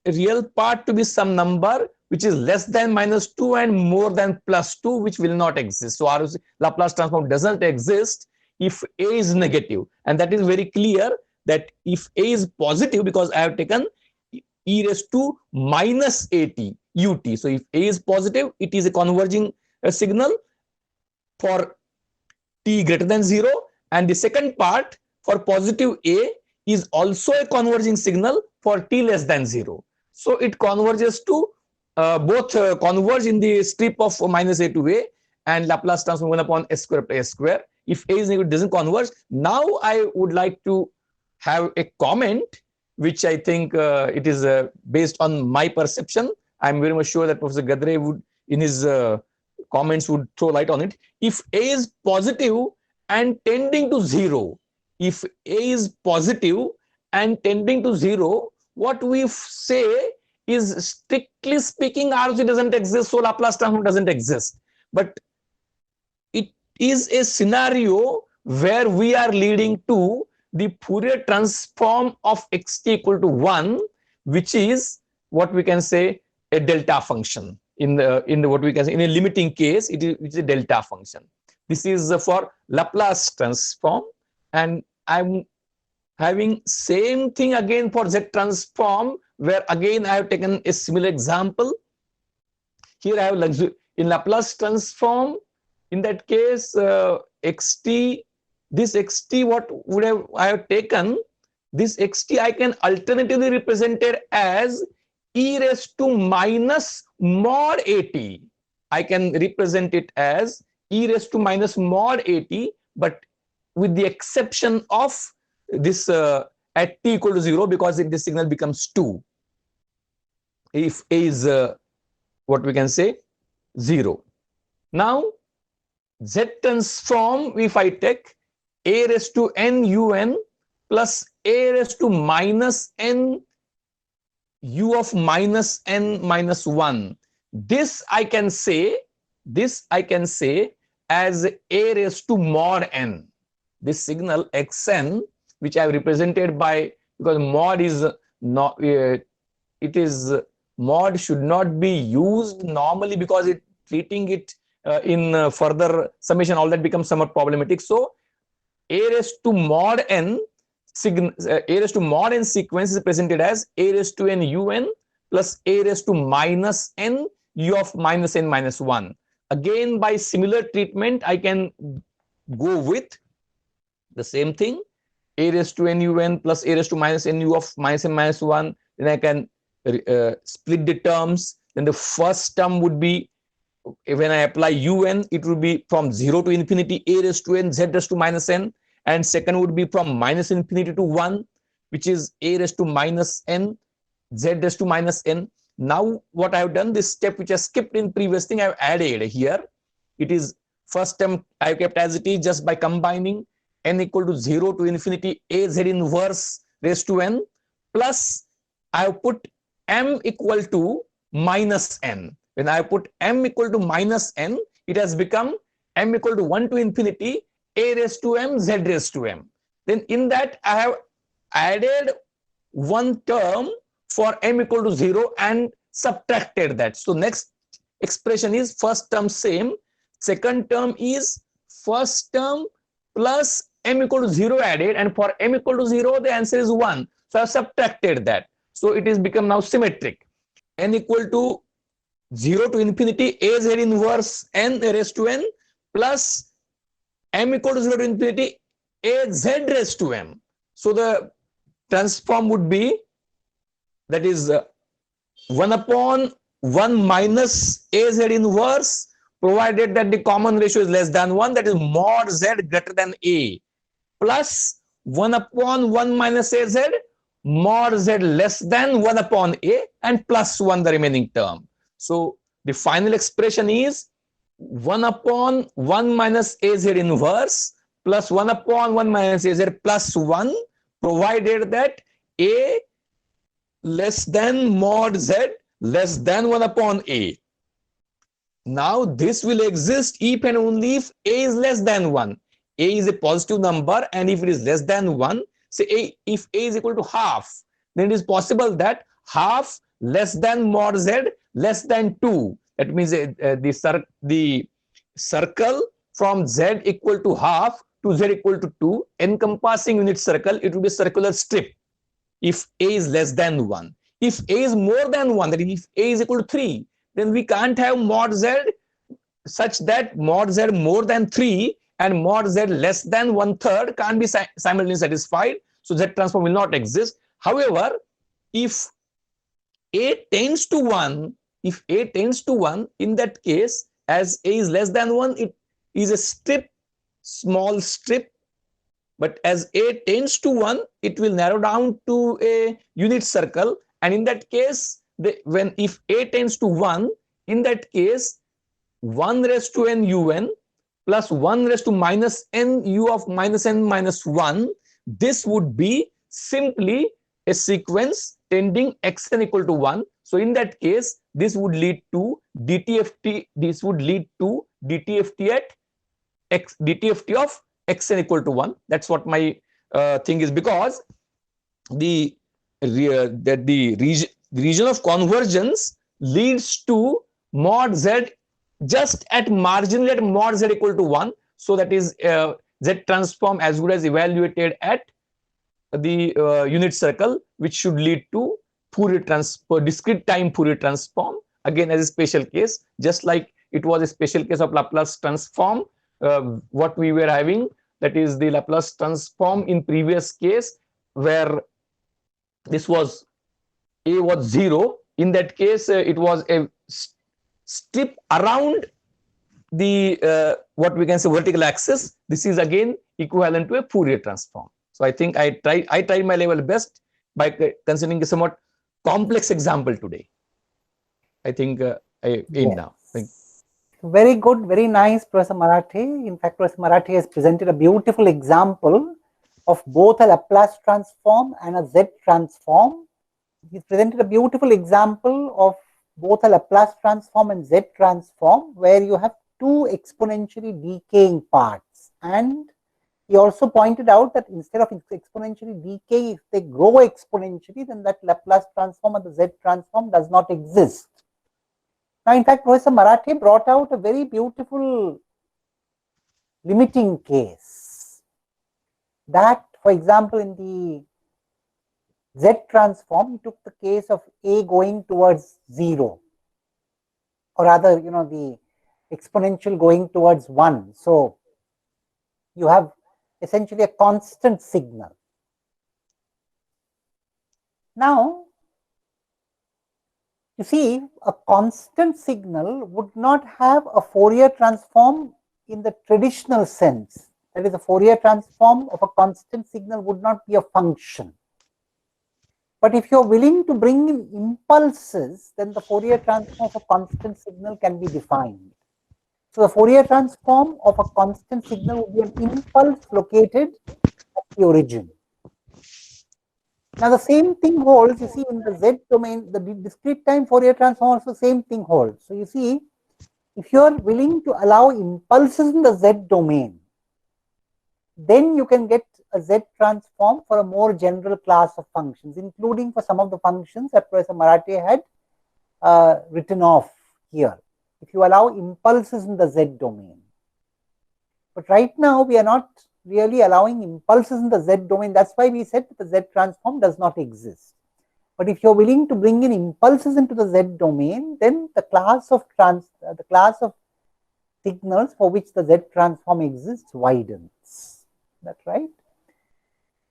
G: a real part to be some number which is less than minus 2 and more than plus 2, which will not exist. So ROC, Laplace transform doesn't exist if a is negative. And that is very clear that if a is positive, because I have taken e raised to minus at ut. So if a is positive, it is a converging signal for t greater than 0. And the second part, for positive a, is also a converging signal for t less than 0. So it converges to both converge in the strip of minus a to a, and Laplace transform 1 upon s square plus a square if A is negative, it doesn't converge. Now I would like to have a comment, which I think it is based on my perception. I'm very much sure that Professor Gadre would, in his comments, would throw light on it. If A is positive and tending to 0, if A is positive and tending to 0, what we say is, strictly speaking, RC doesn't exist, so Laplace transform doesn't exist. But it is a scenario where we are leading to the Fourier transform of xt equal to 1, which is what we can say a delta function. In the what we can say in a limiting case, it is a delta function. This is for Laplace transform, and I'm having same thing again for Z transform, where again I have taken a similar example. Here I have in Laplace transform. In that case, xt, this xt, what would I have taken? This xt I can alternatively represent it as e raised to minus mod at. I can represent it as e raised to minus mod at, but with the exception of this at t equal to 0, because this signal becomes 2 if A is what we can say 0. Now Z transform, if I take A raised to n un plus A raised to minus n u of minus n minus 1, this I can say as A raised to mod n. This signal xn, which I have represented by, because mod is not, it is, mod should not be used normally, because it treating it in further summation, all that becomes somewhat problematic. So A raised to mod n A raised to mod n sequence is presented as A raised to n un plus A raised to minus n u of minus n minus 1. Again, by similar treatment, I can go with the same thing, A raised to n un plus A raised to minus n u of minus n minus 1. Then I can split the terms. Then the first term would be, when I apply un, it would be from 0 to infinity A raised to n z raised to minus n. And second would be from minus infinity to 1, which is A raised to minus n z raised to minus n. Now what I have done, this step which I skipped in previous thing, I have added here. It is first term I have kept as it is, just by combining n equal to 0 to infinity A z inverse raised to n, plus I have put m equal to minus n. When I put m equal to minus n, it has become m equal to 1 to infinity A raised to m z raised to m. Then in that I have added one term for m equal to 0 and subtracted that. So next expression is first term same, second term is first term plus m equal to 0 added, and for m equal to 0 the answer is 1. So I have subtracted that. So it is become now symmetric. N equal to 0 to infinity A z inverse n raised to n plus m equal to 0 to infinity A z raised to m. So the transform would be, that is 1 upon 1 minus A z inverse, provided that the common ratio is less than 1, that is mod z greater than A, plus 1 upon 1 minus A z, mod z less than 1 upon A, and plus 1 the remaining term. So the final expression is 1 upon 1 minus A z inverse plus 1 upon 1 minus A z plus 1, provided that A less than mod z less than 1 upon A. Now this will exist if and only if A is less than 1. A is a positive number, and if it is less than 1, say if A is equal to half, then it is possible that half less than mod z less than 2. That means the circle from z equal to half to z equal to 2, encompassing unit circle, it will be a circular strip if A is less than 1. If A is more than 1, that is if A is equal to 3, then we can't have mod z such that mod z more than 3 and mod z less than 1/3 can't be simultaneously satisfied. So Z transform will not exist. However, if A tends to 1, in that case, as A is less than 1, it is a strip small strip, but as a tends to 1, it will narrow down to a unit circle, and in that case, if a tends to 1, in that case 1 raised to n un plus 1 raised to minus n u of minus n minus 1, this would be simply a sequence tending xn equal to 1. So in that case, this would lead to DTFT, this would lead to DTFT at DTFT of xn equal to 1. That's what my thing is, because the region of convergence leads to mod z just at marginally at mod z equal to 1. So that is z transform as good as evaluated at the unit circle, which should lead to Fourier transform, discrete time Fourier transform, again as a special case, just like it was a special case of Laplace transform, what we were having, that is the Laplace transform in previous case, where this was a was 0. In that case, it was a strip around the what we can say vertical axis. This is again equivalent to a Fourier transform. So I think I tried my level best by considering a somewhat complex example today. I think I aim now. Thank you.
A: Very good, very nice, Professor Marathe. In fact, Professor Marathe has presented a beautiful example of both a Laplace transform and a Z transform. He presented a beautiful example of both a Laplace transform and Z transform, where you have two exponentially decaying parts. And he also pointed out that instead of exponentially decaying, if they grow exponentially, then that Laplace transform and the Z transform does not exist. Now, in fact, Professor Marathe brought out a very beautiful limiting case that, for example, in the Z transform, he took the case of A going towards 0, or rather, the exponential going towards 1. So you have essentially a constant signal. Now, you see, a constant signal would not have a Fourier transform in the traditional sense. That is, a Fourier transform of a constant signal would not be a function. But if you are willing to bring in impulses, then the Fourier transform of a constant signal can be defined. So the Fourier transform of a constant signal would be an impulse located at the origin. Now the same thing holds, you see, in the Z domain, the discrete time Fourier transform also same thing holds. So you see, if you are willing to allow impulses in the Z domain, then you can get a Z transform for a more general class of functions, including for some of the functions that Professor Marathe had written off here, if you allow impulses in the Z domain. But right now, we are not really allowing impulses in the Z domain. That's why we said that the Z transform does not exist. But if you're willing to bring in impulses into the Z domain, then the class of signals for which the Z transform exists widens. That's right.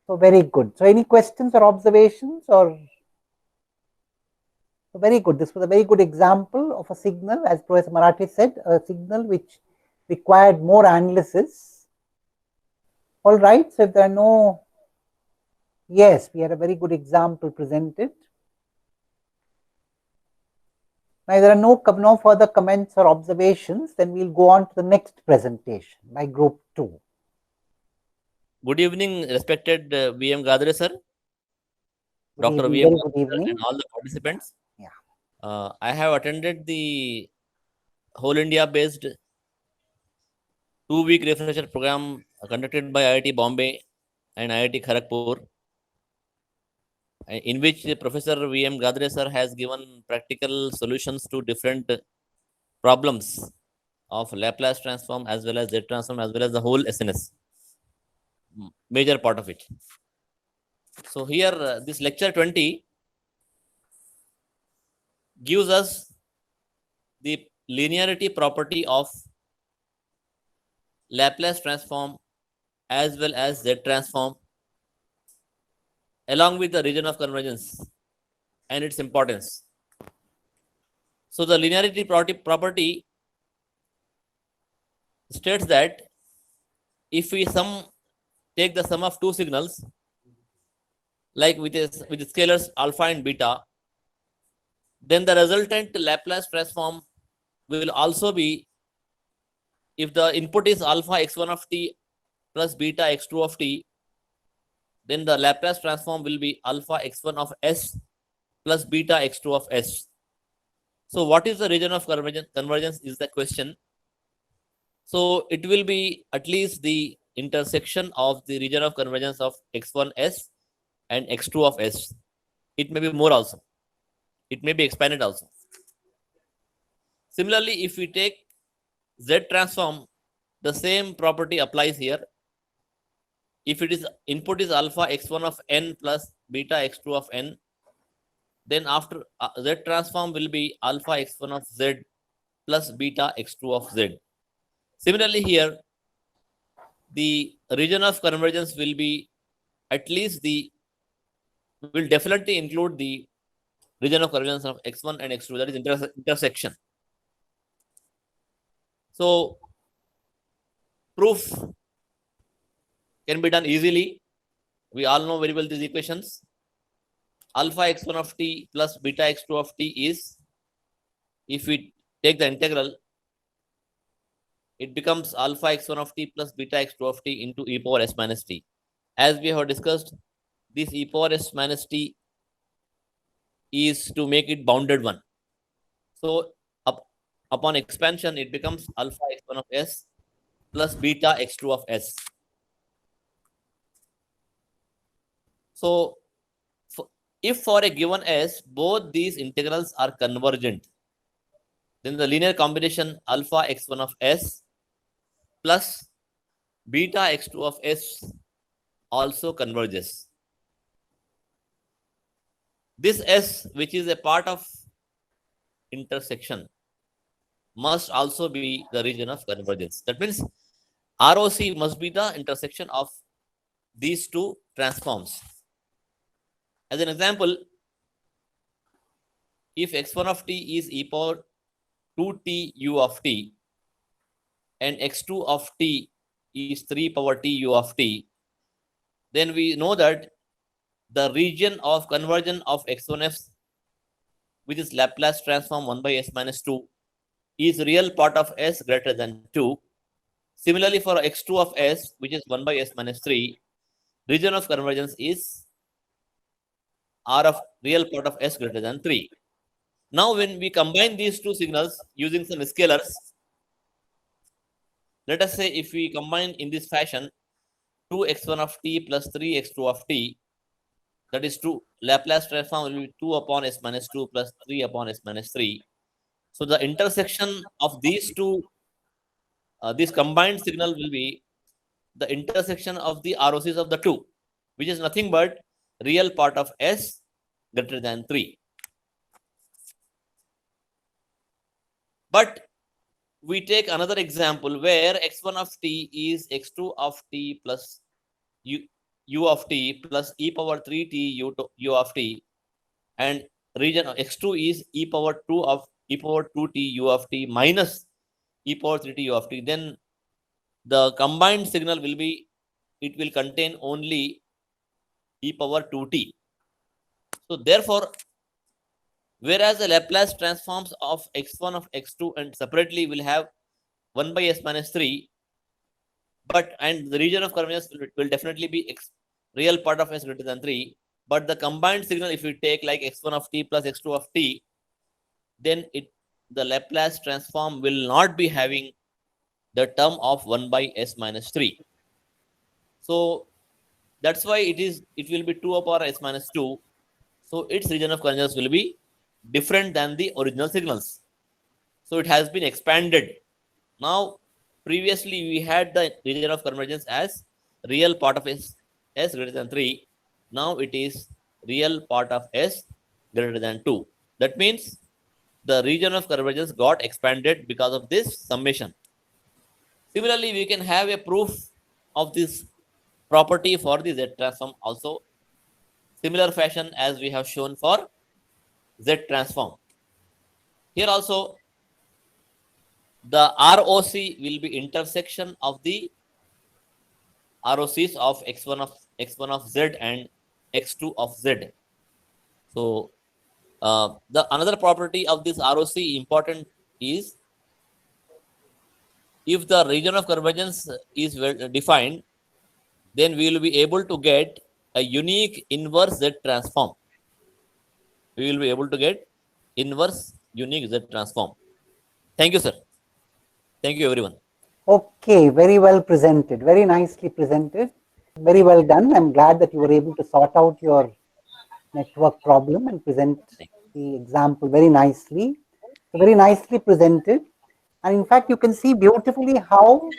A: So very good. So any questions or observations? Or so very good. This was a very good example of a signal, as Professor Marathe said, a signal which required more analysis. All right. So if there are no, yes, we had a very good example presented. Now, if there are no further comments or observations, then we'll go on to the next presentation by group 2.
H: Good evening, respected VM Gadre sir, Dr.
A: Good
H: VM
A: evening.
H: and all the participants.
A: Yeah.
H: I have attended the whole India based 2-week refresher program conducted by IIT Bombay and IIT Kharagpur, in which Professor VM Gadre sir has given practical solutions to different problems of Laplace transform as well as Z transform as well as the whole SNS. Major part of it. So here this lecture 20 gives us the linearity property of Laplace transform as well as Z transform along with the region of convergence and its importance. So the linearity property states that if we take the sum of two signals, like with the scalars alpha and beta, then the resultant Laplace transform will also be, if the input is alpha x1 of t plus beta x2 of t, then the Laplace transform will be alpha x1 of s plus beta x2 of s. So what is the region of convergence is the question. So it will be at least the intersection of the region of convergence of x1s and x2 of s. It may be more also. It may be expanded also. Similarly, if we take Z transform, the same property applies here. If it is input is alpha x1 of n plus beta x2 of n, then after Z transform will be alpha x1 of z plus beta x2 of z. Similarly here, the region of convergence will be at least will definitely include the region of convergence of x1 and x2, that is intersection. So proof can be done easily. We all know very well these equations. Alpha x1 of t plus beta x2 of t is, if we take the integral, it becomes alpha x1 of t plus beta x2 of t into e power s minus t. As we have discussed, this e power s minus t is to make it bounded one. So upon expansion, it becomes alpha x1 of s plus beta x2 of s. So if for a given s, both these integrals are convergent, then the linear combination alpha x1 of s plus beta x2 of s also converges. This s, which is a part of intersection, must also be the region of convergence. That means ROC must be the intersection of these two transforms. As an example, if x1 of t is e power 2t u of t and x2 of t is 3 power t u of t, then we know that the region of convergence of x1f, which is Laplace transform 1 by s minus 2, is real part of s greater than 2. Similarly, for x2 of s, which is 1 by s minus 3, region of convergence is R of real part of s greater than 3. Now, when we combine these two signals using some scalars, let us say if we combine in this fashion 2x1 of t plus 3x2 of t, that is 2, Laplace transform will be 2 upon s minus 2 plus 3 upon s minus 3. So the intersection of these two, this combined signal will be the intersection of the ROCs of the two, which is nothing but real part of s greater than 3. But we take another example where x1 of t is x2 of t plus u of t plus e power 3t u of t, and region of x2 is e power 2t u of t minus e power 3t u of t. Then the combined signal will be, it will contain only e power 2t. So therefore, whereas the Laplace transforms of x1 of x2 and separately will have 1 by s minus 3, and the region of convergence will definitely be real part of s greater than 3. But the combined signal, if we take like x1 of t plus x2 of t, then the Laplace transform will not be having the term of 1 by s minus 3. So that's why it will be 2 upon s minus 2. So its region of convergence will be different than the original signals. So it has been expanded. Now, previously we had the region of convergence as real part of s greater than 3. Now it is real part of s greater than 2. That means the region of convergence got expanded because of this summation. Similarly, we can have a proof of this property for the Z transform also. Similar fashion as we have shown for Z transform. Here also, the ROC will be intersection of the ROCs of x1 of z and x2 of z. So the another property of this ROC important is, if the region of convergence is well defined, then we will be able to get a unique inverse Z transform. We will be able to get inverse unique Z transform. Thank you, sir. Thank you, everyone.
A: Okay, very well presented, very nicely presented, very well done. I'm glad that you were able to sort out your network problem and present the example very nicely. So very nicely presented. And in fact, you can see beautifully how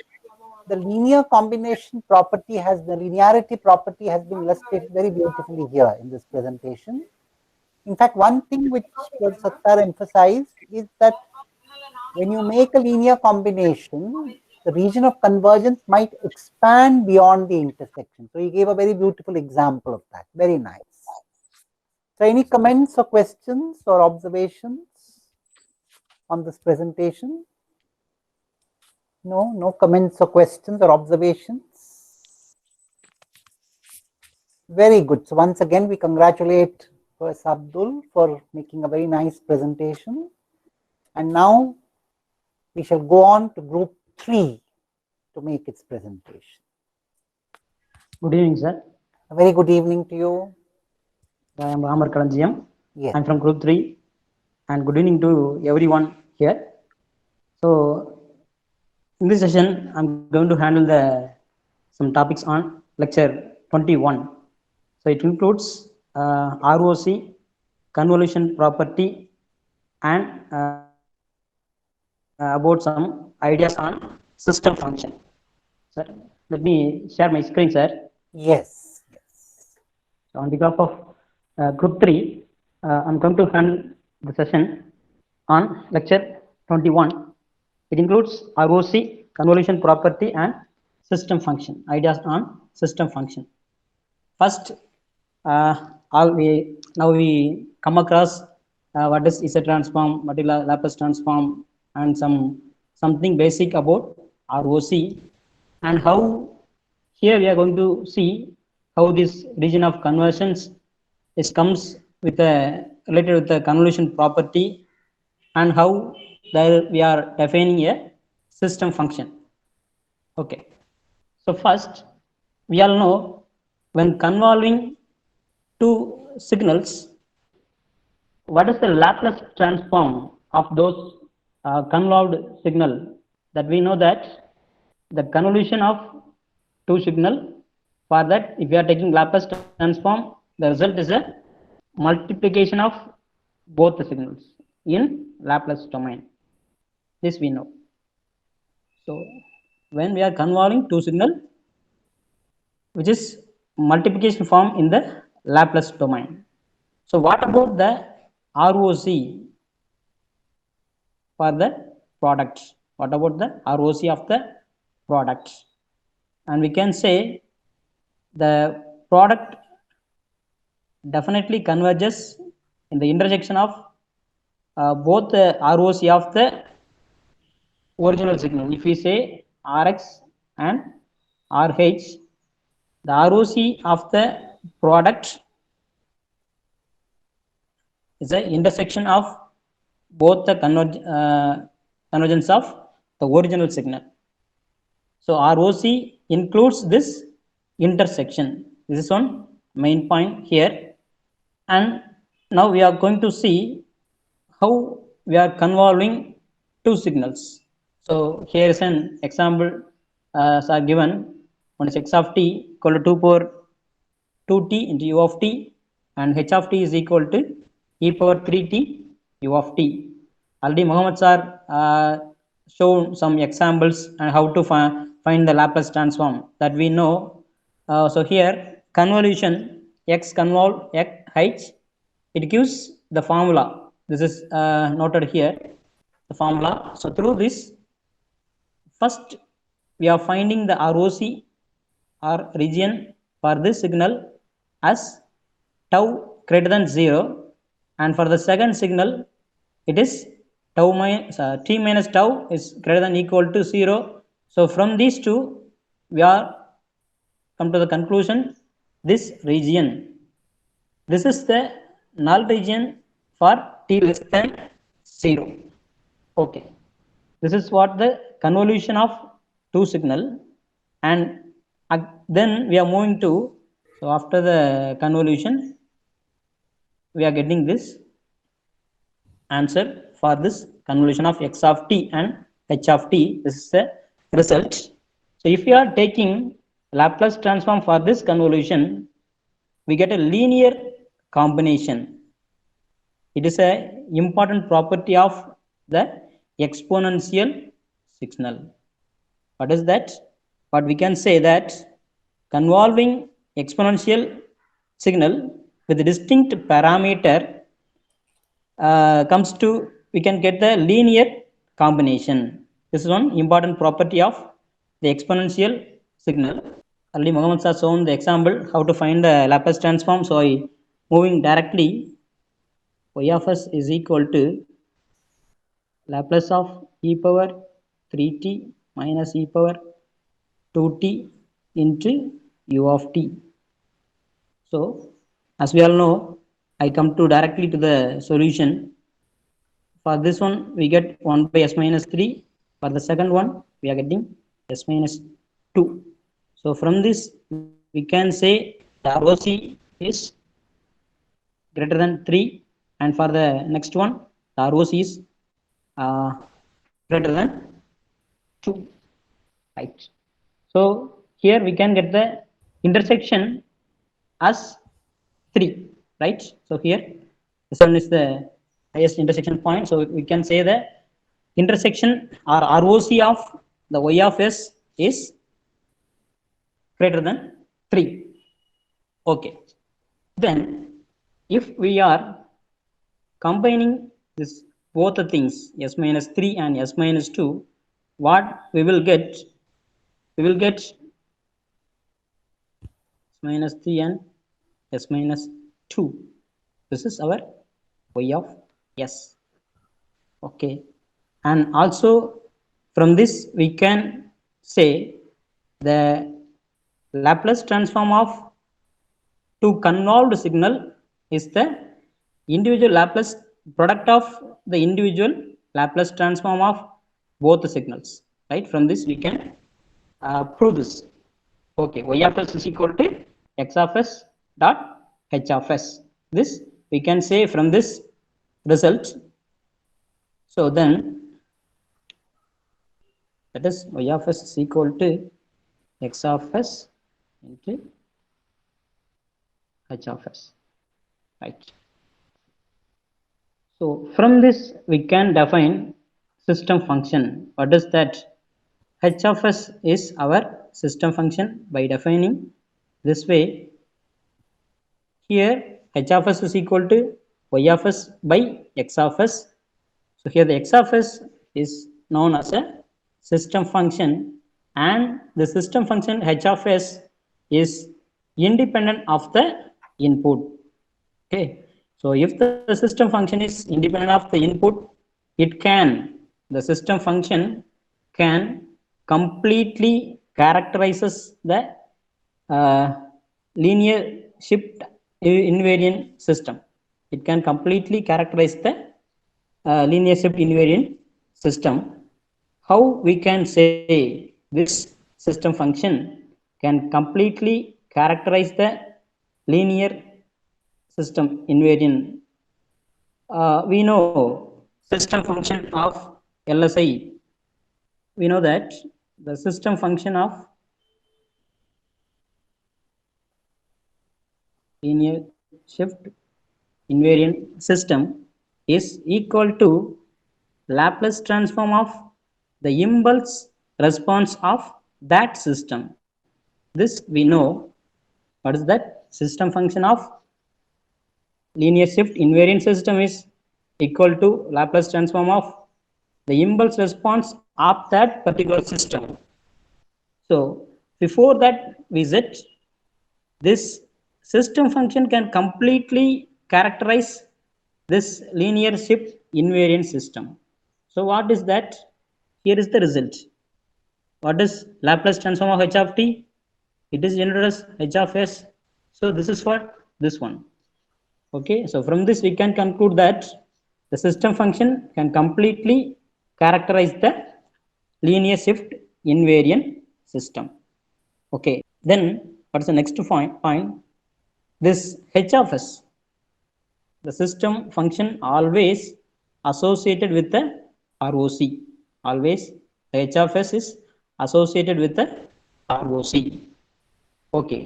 A: the linear combination property the linearity property has been illustrated very beautifully here in this presentation. In fact, one thing which Sattar emphasized is that when you make a linear combination, the region of convergence might expand beyond the intersection. So he gave a very beautiful example of that. Very nice. So any comments or questions or observations on this presentation? No comments or questions or observations? Very good. So once again, we congratulate Professor Abdul for making a very nice presentation. And now we shall go on to group 3 to make its presentation.
I: Good evening, sir.
A: A very good evening to you.
I: I am Ramar Kalanjiyam.
A: Yes.
I: I'm from group 3, and good evening to everyone here. So in this session, I'm going to handle some topics on lecture 21. So it includes ROC, convolution property, and about some ideas on system function. Sir, let me share my screen, sir.
A: Yes.
I: So on behalf of group 3, I'm going to handle the session on lecture 21. It includes ROC, convolution property, and system function, ideas on system function. First, now we come across what is Z transform, what is Laplace transform, and something basic about ROC, and how here we are going to see how this region of convergence comes with related with the convolution property, and how there we are defining a system function. Okay, so first we all know when convolving two signals, what is the Laplace transform of those convolved signal? That we know that the convolution of two signal, for that if we are taking Laplace transform, the result is a multiplication of both the signals in Laplace domain. This we know. So when we are convolving two signal, which is multiplication form in the Laplace domain. So what about the ROC for the products? What about the ROC of the products? And we can say the product definitely converges in the intersection of both the ROC of the original signal. If we say Rx and RH, the ROC of the product is the intersection of both the convergence of the original signal. So ROC includes this intersection. This is one main point here. And now we are going to see how we are convolving two signals. So here is an example are given. One is x of t equal to 2 power 2t into u of t, and h of t is equal to e power 3t u of t. Already Mohammed sir shown some examples and how to find the Laplace transform that we know. So here convolution x convolve x h, it gives the formula. This is noted here, the formula. So through this, first we are finding the ROC or region for this signal as tau greater than 0, and for the second signal it is tau t minus tau is greater than equal to 0. So from these two we are come to the conclusion, this region, this is the null region for t less than 0. Okay. This is what the convolution of two signal, and then we are moving to, so after the convolution, we are getting this answer for this convolution of x of t and h of t. This is the result. So if you are taking Laplace transform for this convolution, we get a linear combination. It is a important property of the exponential signal. What is that? But we can say that convolving exponential signal with a distinct parameter comes to, we can get the linear combination. This is one important property of the exponential signal. Already Mohammed has shown the example how to find the Laplace transform. So I moving directly, y of s is equal to Laplace of e power 3t minus e power 2t into u of t. So as we all know, I come to directly to the solution. For this one, we get 1 by s minus 3. For the second one, we are getting s minus 2. So from this, we can say the ROC is greater than 3. And for the next one, the ROC is greater than 2. Right. So here we can get the intersection as 3. Right. So here this one is the highest intersection point. So we can say the intersection or ROC of the y of s is greater than 3. Okay. Then if we are combining this both the things, s minus 3 and s minus 2, what we will get? We will get s minus 3 and s minus 2. This is our y of s. Okay. And also from this we can say the Laplace transform of two convolved signal is the individual Laplace product of the individual Laplace transform of both the signals. Right. From this we can prove this. Okay. Y of s is equal to x of s dot h of s. This we can say from this result. So then that is y of s is equal to x of s into h of s. Right. So from this we can define system function. What is that? H of s is our system function by defining this way. Here h of s is equal to y of s by x of s. So here the x of s is known as a system function, and the system function h of s is independent of the input. Okay. So if the system function is independent of the input, the system function can completely characterizes the linear shift invariant system. It can completely characterize the linear shift invariant system. How we can say this system function can completely characterize the linear system invariant? We know system function of LSI. We know that the system function of linear shift invariant system is equal to Laplace transform of the impulse response of that system. This we know. What is that? System function of linear shift invariant system is equal to Laplace transform of the impulse response of that particular system. So before that visit, this system function can completely characterize this linear shift invariant system. So what is that? Here is the result. What is Laplace transform of h of t? it is generated as h of s. So this is for this one. Okay, so from this we can conclude that the system function can completely characterize the linear shift invariant system. Okay, then what's the next point? This h of s, the system function always associated with the ROC. Always the h of s is associated with the ROC. Okay,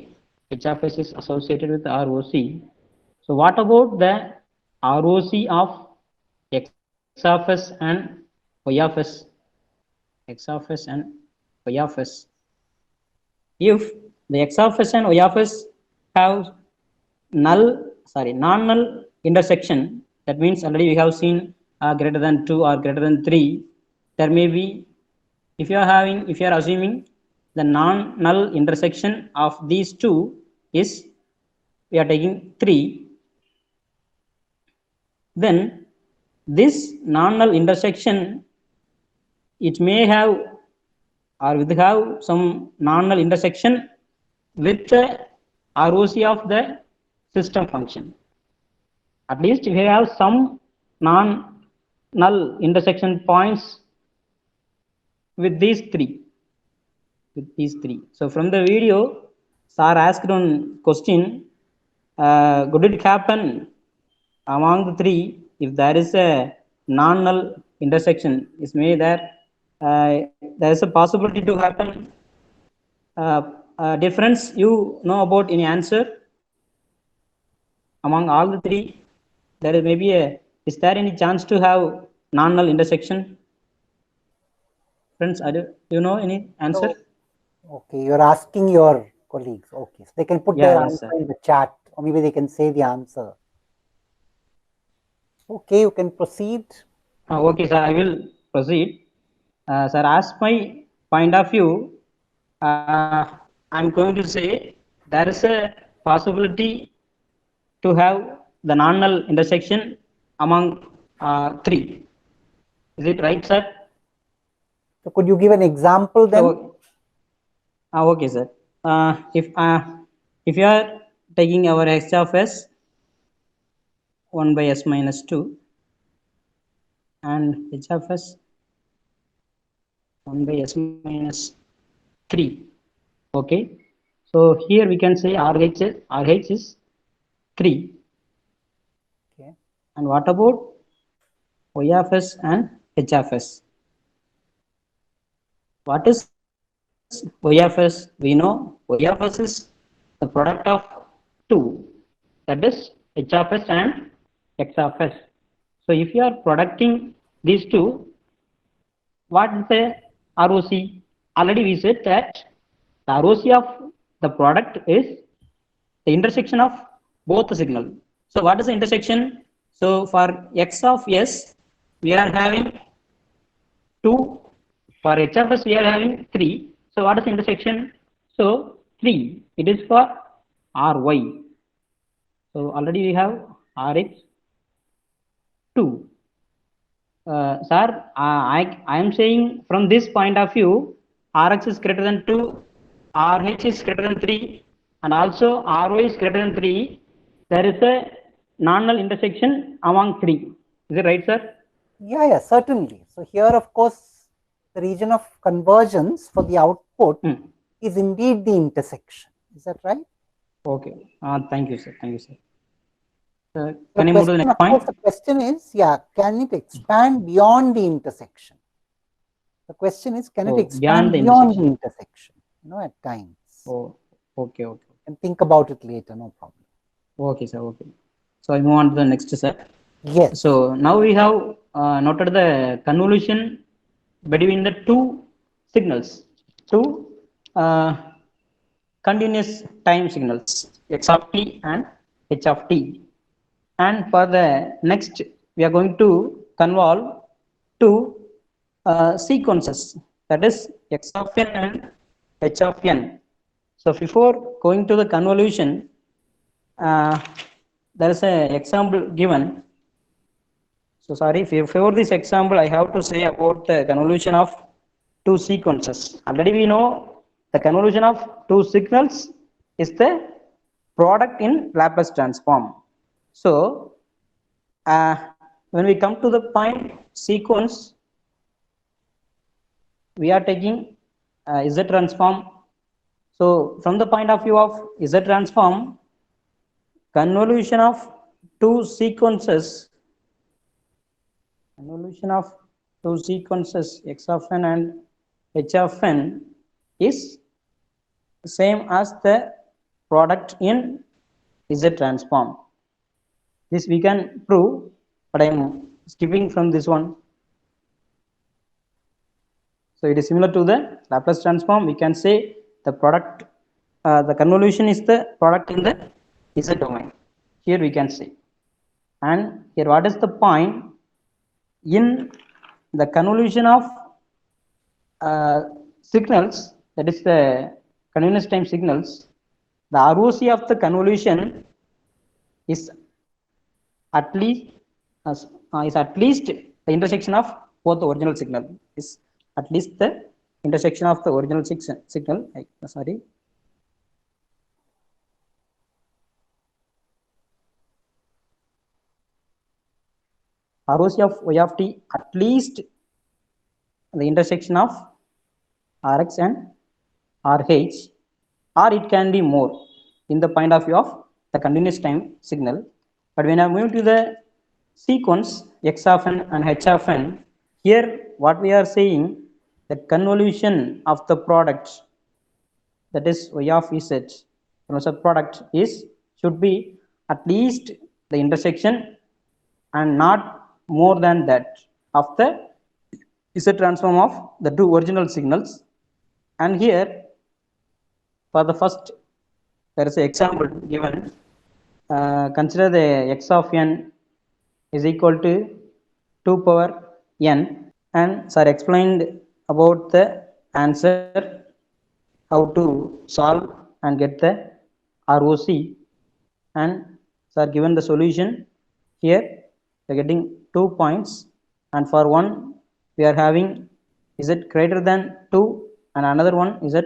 I: h of s is associated with the ROC. So what about the ROC of x of s and y of s? X of s and y of s. If the x of s and y of s have non-null intersection, that means already we have seen greater than 2 or greater than 3, there may be, if you are assuming the non-null intersection of these two is, we are taking 3, then this non-null intersection, it may have or will have some non-null intersection with the ROC of the system function. At least we have some non-null intersection points with these three. So from the video, sir asked one question, could it happen among the three if there is a non-null intersection? Is may there is a possibility to happen difference you know about any answer among all the three? There is maybe is there any chance to have non-null intersection? Friends, do you know any answer?
A: Okay, you're asking your colleagues. Okay, so they can put their answer in the chat, or maybe they can say the answer. Okay, you can proceed.
I: Okay, sir, I will proceed. Sir, as my point of view, I'm going to say there is a possibility to have the non-null intersection among 3. Is it right, sir?
A: So could you give an example then?
I: Okay, sir. If you are taking our x of s 1 by s minus 2 and h of s 1 by s minus 3. Okay, so here we can say RH is 3.
A: Okay.
I: And what about y of s and h of s? What is y of s? We know y of s is the product of 2, that is h of s and x of s. So if you are producting these two, what is the ROC? Already we said that the ROC of the product is the intersection of both the signal. So what is the intersection? So for x of s, we are having 2. For h of s, we are having 3. So what is the intersection? So 3. It is for Ry. So already we have Rx 2. Sir, I am saying from this point of view, Rx is greater than 2, Rh is greater than 3, and also Ry is greater than 3. There is a non-null intersection among 3. Is it right, sir?
A: Yeah, certainly. So here, of course, the region of convergence for the output is indeed the intersection. Is that right?
I: Okay. Thank you, sir. Thank you, sir. Can I move to the next point?
A: The question is, can it expand beyond the intersection? The question is, can it expand beyond the intersection? At times.
I: Oh, okay.
A: And think about it later, no problem.
I: Okay, sir. Okay. So I move on to the next, sir.
A: Yes.
I: So now we have noted the convolution between the two signals, two continuous time signals, x of t and h of t. And for the next, we are going to convolve two sequences, that is x of n and h of n. So before going to the convolution, there is an example given. So sorry, for this example, I have to say about the convolution of two sequences. Already we know the convolution of two signals is the product in Laplace transform. So when we come to the point sequence, we are taking Z transform. So from the point of view of Z transform, convolution of two sequences, x of n and h of n is same as the product in Z transform. This we can prove, but I am skipping from this one. So it is similar to the Laplace transform. We can say the product, the convolution is the product in the Z domain. Here we can say. And here what is the point? In the convolution of signals, that is the continuous time signals, the ROC of the convolution is at least the intersection of both the original signal, is at least the intersection of the original signal. Sorry. ROC of y of t at least the intersection of Rx and RH, or it can be more in the point of view of the continuous time signal. But when I move to the sequence x of n and h of n, here what we are saying, the convolution of the product, that is y of z, product is should be at least the intersection and not more than that of the Z transform of the two original signals. And here for the first, there is an example given. Consider the x of n is equal to 2 power n, and sir explained about the answer, how to solve and get the ROC, and sir given the solution. Here we are getting 2 points, and for one we are having z greater than 2 and another one z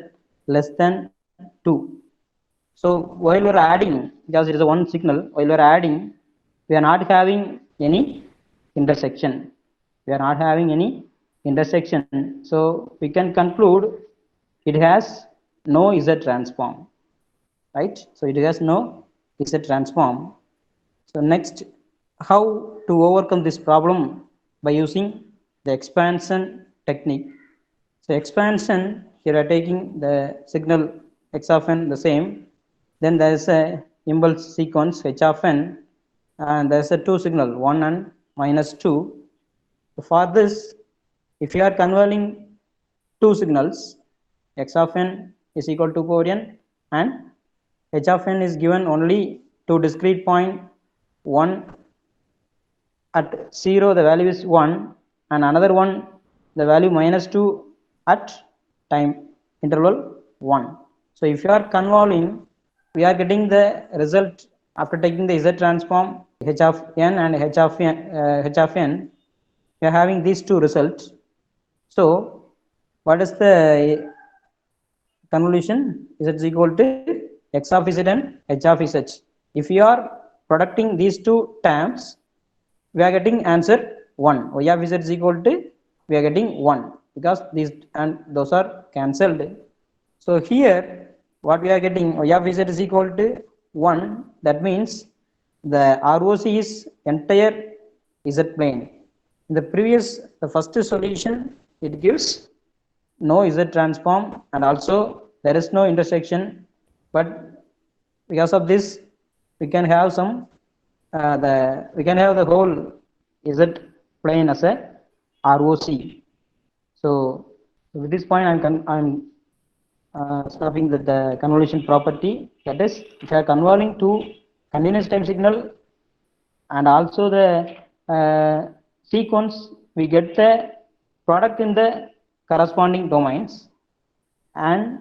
I: less than 2. So while we are adding, because it is a one signal, while we are adding, we are not having any intersection. So we can conclude it has no Z transform, right? So it has no Z transform. So next, how to overcome this problem? By using the expansion technique. So expansion, here are taking the signal x of n the same, then there is a impulse sequence h of n, and there is a two signal 1 and -2. So for this, if you are convolving two signals, x of n is equal to 2 power n and h of n is given only two discrete point, one at 0 the value is 1 and another one the value -2 at time interval 1. So if you are convolving, we are getting the result after taking the Z transform h of n and h of n, we are having these two results. So what is the convolution? Z is equal to x of z and h of z. If you are producing these two terms, we are getting answer 1. Y of z is equal to, we are getting 1 because these and those are cancelled. So here what we are getting, y of z is equal to 1. That means the ROC is entire z plane. In the previous, the first solution, it gives no z transform and also there is no intersection, but because of this we can have some we can have the whole z plane as a ROC. So with this point I'm stopping the convolution property. That is, if you are convolving to continuous time signal and also the sequence, we get the product in the corresponding domains, and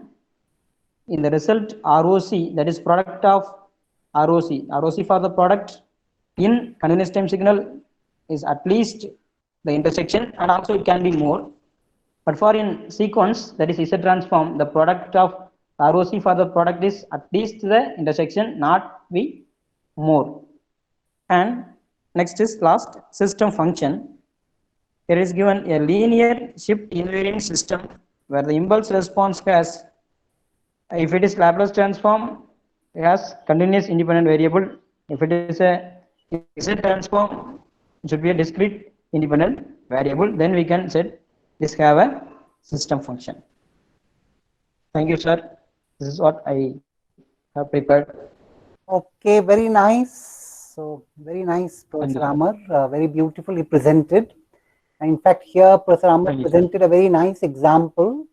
I: in the result ROC, that is product of ROC for the product in continuous time signal is at least the intersection and also it can be more. But for in sequence, that is Z transform, the product of ROC for the product is at least the intersection, not be more. And next is last, system function. Here is given a linear shift invariant system where the impulse response has, if it is Laplace transform, it has continuous independent variable. If it is a Z transform, it should be a discrete independent variable. Then we can say this have a system function. Thank you, sir. This is what I have prepared.
A: Okay, very nice. So very nice, Professor Amar. Very beautifully presented. And in fact, here Professor Amar presented a very nice example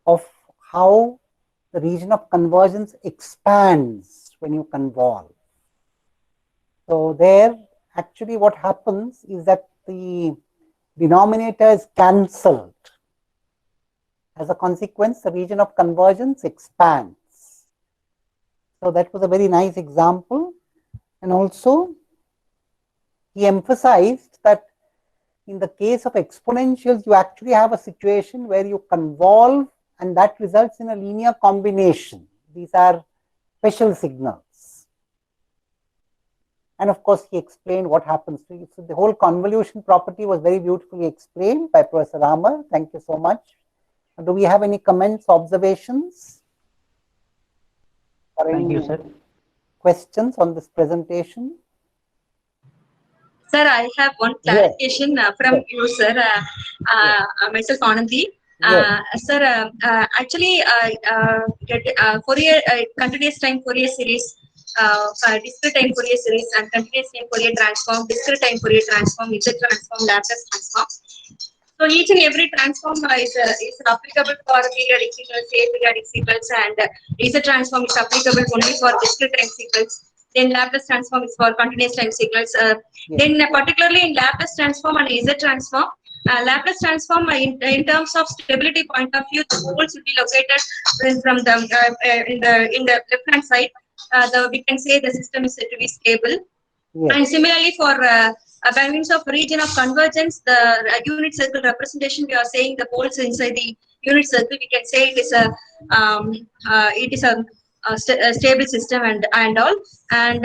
A: of how the region of convergence expands when you convolve. So there, actually what happens is that the denominator is cancelled. As a consequence, the region of convergence expands. So that was a very nice example. And also, he emphasized that in the case of exponentials, you actually have a situation where you convolve and that results in a linear combination. These are special signals. And of course, he explained what happens to you. So the whole convolution property was very beautifully explained by Professor Amar. Thank you so much. Do we have any comments, observations? Or
I: Thank
A: any
I: you, sir.
A: questions on this presentation?
J: Sir, I have one clarification from you, sir. Myself, Anandi. Sir, actually, Fourier continuous time Fourier series, discrete time Fourier series, and continuous time Fourier transform, discrete time Fourier transform, Z transform, Laplace transform. So each and every transform is applicable for periodic sequence, A periodic sequence, and Z transform is applicable only for discrete time sequence. Then Laplace transform is for continuous time sequence. Then particularly in Laplace transform and Z transform, Laplace transform in terms of stability point of view, the poles will be located from the in the left hand side. We can say the system is said to be stable. And similarly for by means of region of convergence, the unit circle representation, we are saying the poles inside the unit circle, we can say it is a stable system and all. And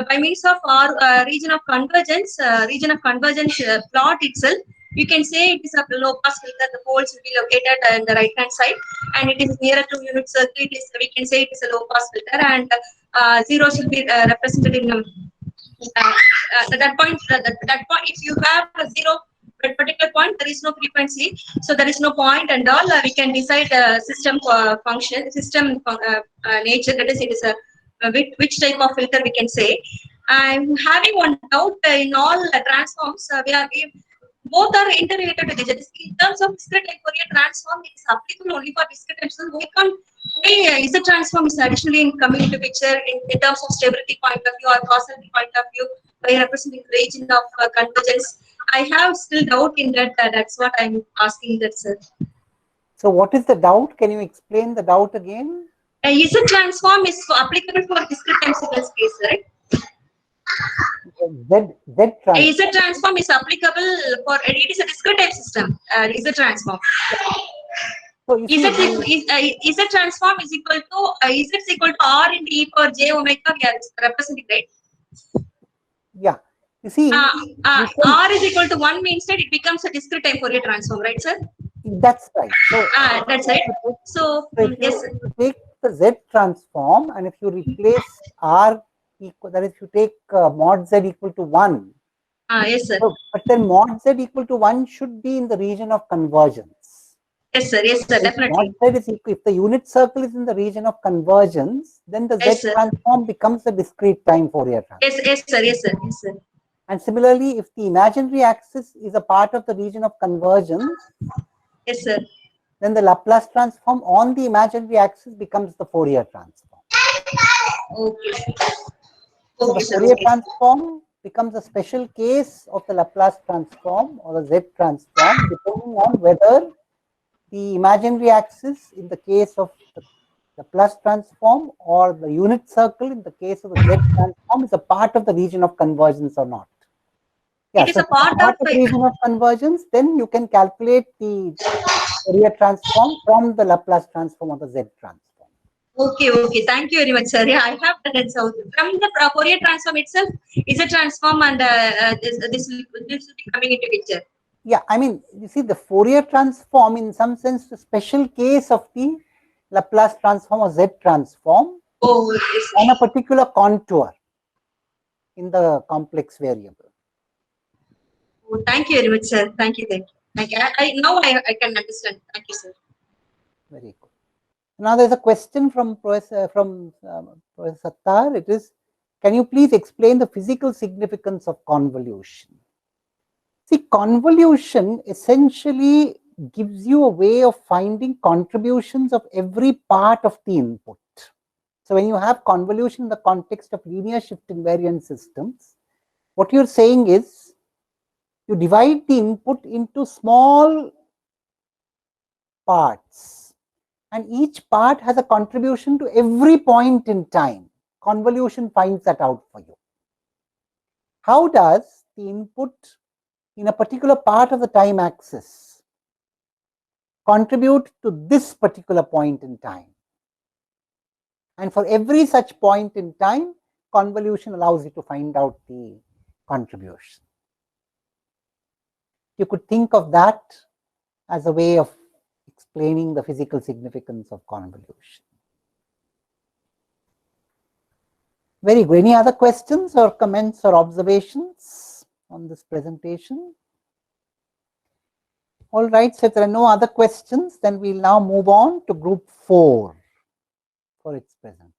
J: by means of our region of convergence plot itself, you can say it is a low pass filter. The poles will be located on the right hand side, and it is nearer to unit circle. We can say it is a low pass filter, and zeros will be represented in that point. If you have a zero at particular point, there is no frequency, so there is no point and all. We can decide system function, system nature. That is, it is a which type of filter we can say. I'm having one doubt in all transforms. Both are interrelated to each other. In terms of discrete time Fourier transform, it is applicable only for discrete time. So we can't. Z transform is additionally coming into picture in terms of stability point of view or causality point of view by representing the region of convergence. I have still doubt in that. That's what I'm asking that, sir.
A: So what is the doubt? Can you explain the doubt again?
J: Z transform is applicable for discrete time sequence case, right? Z transform is applicable for it is a discrete time system. Z transform. So Z transform is equal to Z is equal to R into E power J omega. We are representing, right?
A: Yeah. You see,
J: R is equal to 1 means that it becomes a discrete time Fourier transform, right, sir?
A: That's right. So,
J: that's right. So yes,
A: if you take the Z transform and if you replace R equal, that is, if you take mod Z equal to 1.
J: Yes, sir.
A: So, but then mod Z equal to 1 should be in the region of convergence.
J: Yes, sir. Yes, sir. Definitely.
A: Mod Z is equal, if the unit circle is in the region of convergence, then the Z transform becomes a discrete time Fourier transform.
J: Yes, sir. Yes, sir. Yes, sir.
A: And similarly, if the imaginary axis is a part of the region of convergence,
J: yes, sir,
A: then the Laplace transform on the imaginary axis becomes the Fourier transform.
J: Okay.
A: So the Fourier transform becomes a special case of the Laplace transform or the Z transform, depending on whether the imaginary axis in the case of the Laplace transform or the unit circle in the case of the Z transform is a part of the region of convergence or not. Yeah,
J: it is a part of
A: the region of convergence, then you can calculate the Fourier transform from the Laplace transform of the Z transform.
J: Okay, okay. Thank you very much, sir. Yeah, I have done it. So from the Fourier transform itself, is a transform, and this will be coming into picture.
A: Yeah, I mean, you see, the Fourier transform, in some sense, the special case of the Laplace transform or Z transform on a particular contour in the complex variable.
J: Oh, thank you very much, sir. Thank you. Thank you. Now I can understand. Thank you, sir.
A: Very good. Now there's a question from Professor Sattar. It is, can you please explain the physical significance of convolution? See, convolution essentially gives you a way of finding contributions of every part of the input. So when you have convolution in the context of linear shift invariant systems, what you're saying is you divide the input into small parts, and each part has a contribution to every point in time. Convolution finds that out for you. How does the input in a particular part of the time axis contribute to this particular point in time? And for every such point in time, convolution allows you to find out the contribution. You could think of that as a way of explaining the physical significance of convolution. Very good. Any other questions or comments or observations on this presentation? All right, so if there are no other questions, then we'll now move on to group 4 for its presentation.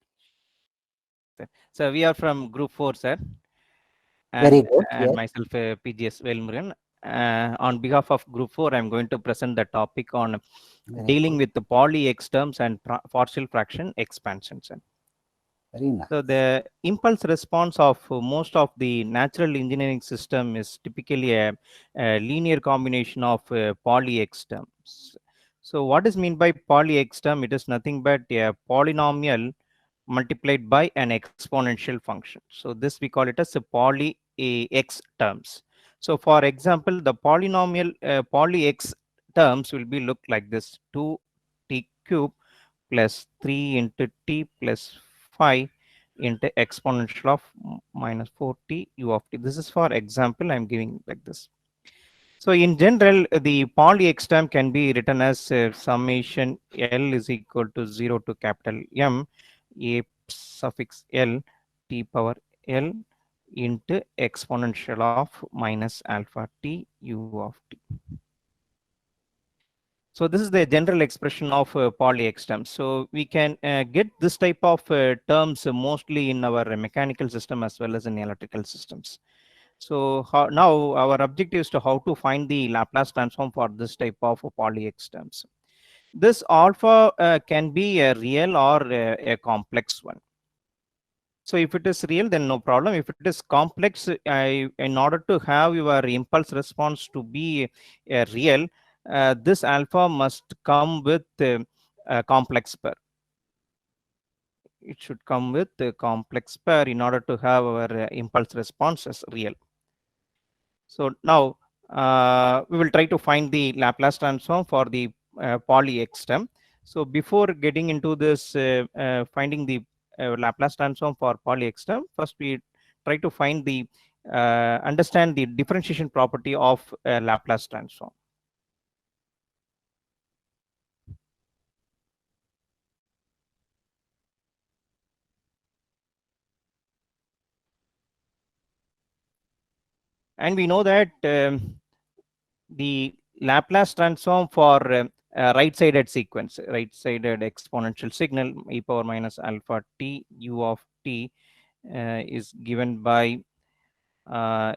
K: So we are from group 4, sir. And,
A: very good.
K: And
A: yes.
K: myself, PGS Velmurugan. On behalf of group 4, I'm going to present the topic on dealing with the Pauli X terms and partial fraction expansions.
A: Very nice.
K: So the impulse response of most of the natural engineering system is typically a linear combination of Pauli X terms. So what is meant by Pauli X term? It is nothing but a polynomial multiplied by an exponential function. So this we call it as a Pauli X terms. So for example, the polynomial Pauli X terms will be look like this: 2t cube plus 3 into t plus 5 into exponential of minus 4t u of t. This is for example I'm giving like this. So in general, the Pauli X term can be written as summation L is equal to 0 to capital M a suffix L t power L into exponential of minus alpha t u of t. So this is the general expression of Pauli X terms. So we can get this type of terms mostly in our mechanical system as well as in electrical systems. So now our objective is to how to find the Laplace transform for this type of Pauli X terms. This alpha can be a real or a complex one. So if it is real, then no problem. If it is complex, in order to have your impulse response to be real, this alpha must come with a complex pair. It should come with a complex pair in order to have our impulse response as real. So now we will try to find the Laplace transform for the Pauli X term. So before getting into this finding the Laplace transform for Pauli X term, first we try to find the understand the differentiation property of Laplace transform. And we know that the Laplace transform for right-sided sequence, right-sided exponential signal e power minus alpha t u of t is given by 1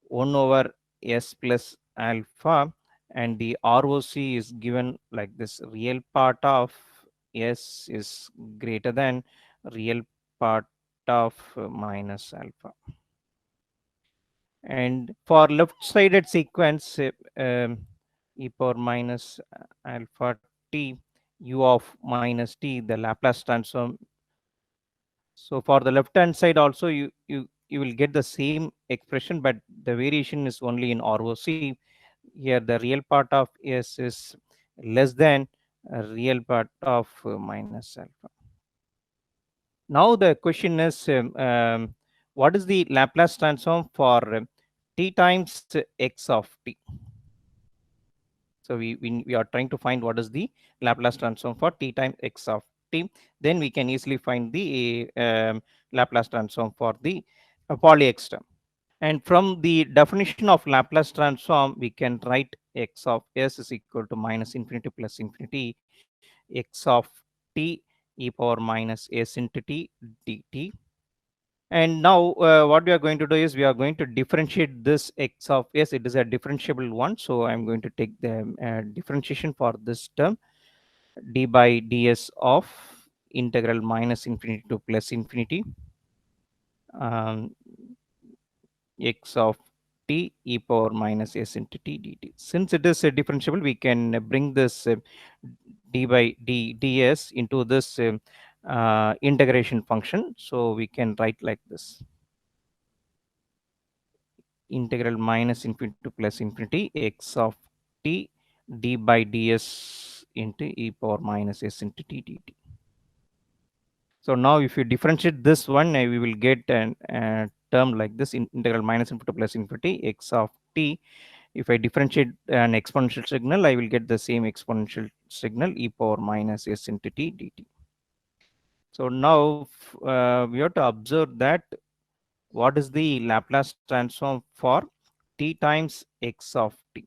K: over s plus alpha, and the ROC is given like this: real part of s is greater than real part of minus alpha. And for left-sided sequence, e power minus alpha t u of minus t, the Laplace transform. So for the left-hand side also, you will get the same expression, but the variation is only in ROC. Here the real part of s is less than a real part of minus alpha. Now the question is, what is the Laplace transform for t times x of t? So we are trying to find what is the Laplace transform for t times x of t. Then we can easily find the Laplace transform for the Pauli X term. And from the definition of Laplace transform, we can write x of s is equal to minus infinity plus infinity x of t e power minus s into t dt. And now what we are going to do is we are going to differentiate this x of s. It is a differentiable one. So I'm going to take the differentiation for this term, d by ds of integral minus infinity to plus infinity x of t e power minus s into t dt. Since it is a differentiable, we can bring this d by ds into this integration function. So we can write like this: integral minus infinity to plus infinity x of t d by ds into e power minus s into t dt. So now if you differentiate this one, we will get a term like this: integral minus infinity to plus infinity x of t. If I differentiate an exponential signal, I will get the same exponential signal e power minus s into t dt. So now we have to observe that what is the Laplace transform for t times x of t.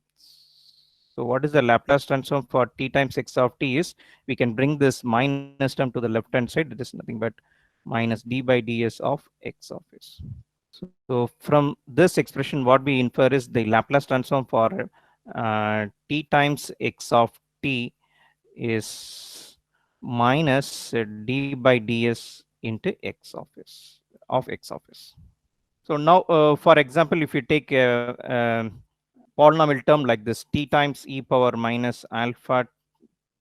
K: So what is the Laplace transform for t times x of t is, we can bring this minus term to the left hand side. It is nothing but minus d by ds of x of s. So from this expression, what we infer is the Laplace transform for t times x of t is minus d by ds into x of s of x of s. So now, for example, if you take a polynomial term like this, t times e power minus alpha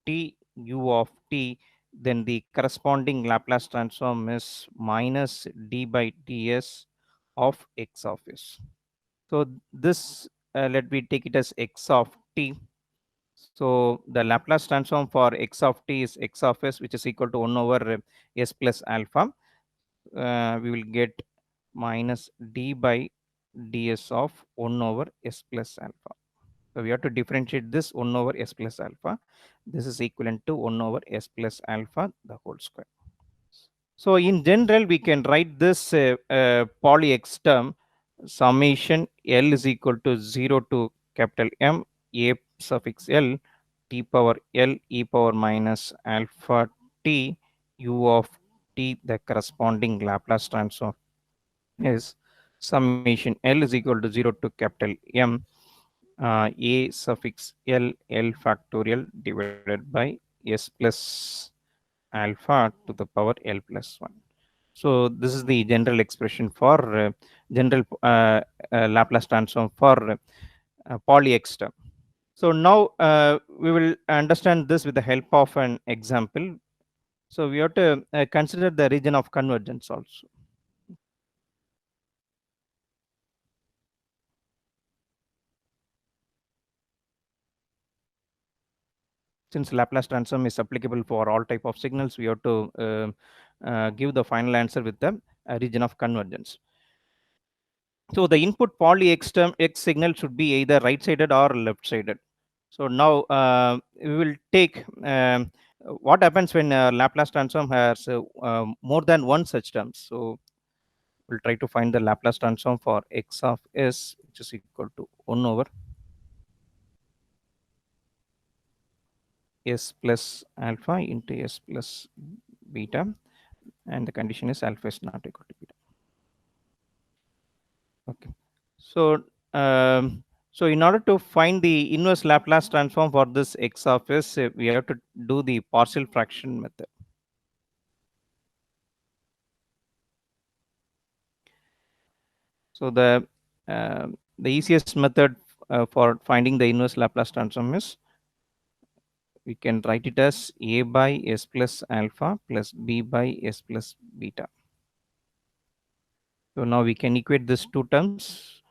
K: t u of t, then the corresponding Laplace transform is minus d by ds of x of s. So this, let me take it as x of t. So the Laplace transform for x of t is x of s, which is equal to 1 over s plus alpha. We will get minus d by ds of 1 over s plus alpha. So we have to differentiate this 1 over s plus alpha. This is equivalent to 1 over s plus alpha the whole square. So in general, we can write this Pauli X term summation L is equal to 0 to capital M a suffix L t power L e power minus alpha t u of t. The corresponding Laplace transform is summation L is equal to 0 to capital M a suffix L factorial divided by s plus alpha to the power L plus 1. So this is the general expression for general Laplace transform for Pauli X term. So now we will understand this with the help of an example. So we have to consider the region of convergence also. Since Laplace transform is applicable for all type of signals, we have to give the final answer with the region of convergence. So the input Pauli X term X signal should be either right-sided or left-sided. So now we will take what happens when Laplace transform has more than one such term. So we'll try to find the Laplace transform for x of s, which is equal to 1 over s plus alpha into s plus beta, and the condition is alpha is not equal to beta. Okay. So so in order to find the inverse Laplace transform for this x of s, we have to do the partial fraction method. So the easiest method for finding the inverse Laplace transform is, we can write it as a by s plus alpha plus b by s plus beta. So now we can equate these two terms.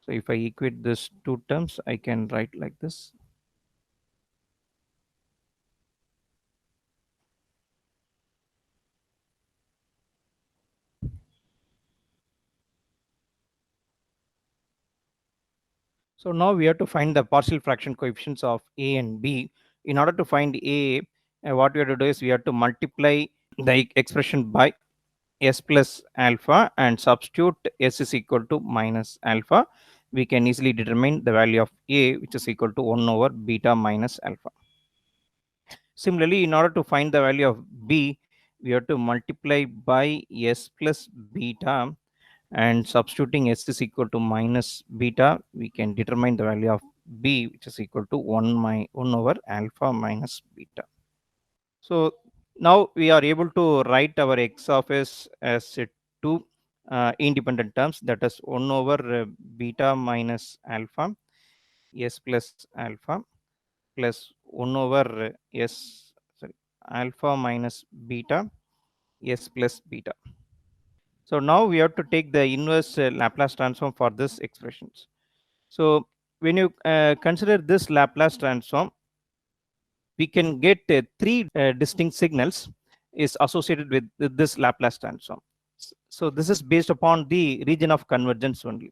K: So if I equate these two terms, I can write like this: So now we have to find the partial fraction coefficients of A and B. In order to find A, what we have to do is we have to multiply the expression by S plus alpha and substitute S is equal to minus alpha. We can easily determine the value of A, which is equal to 1 over beta minus alpha. Similarly, in order to find the value of B, we have to multiply by S plus beta, and substituting S is equal to minus beta, we can determine the value of B, which is equal to 1 over alpha minus beta. So now we are able to write our x of s as two independent terms, that is 1 over beta minus alpha s plus alpha plus 1 over alpha minus beta s plus beta. So now we have to take the inverse Laplace transform for this expressions. So when you consider this Laplace transform, we can get three distinct signals is associated with this Laplace transform. So this is based upon the region of convergence only.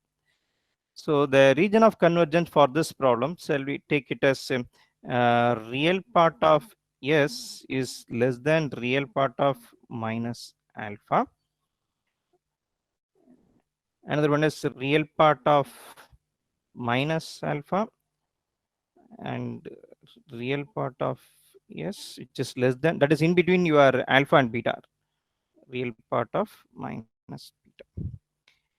K: So the region of convergence for this problem, shall we take it as real part of S is less than real part of minus alpha. Another one is real part of minus alpha, and real part of S, which is less than, that is in between your alpha and beta, real part of minus beta.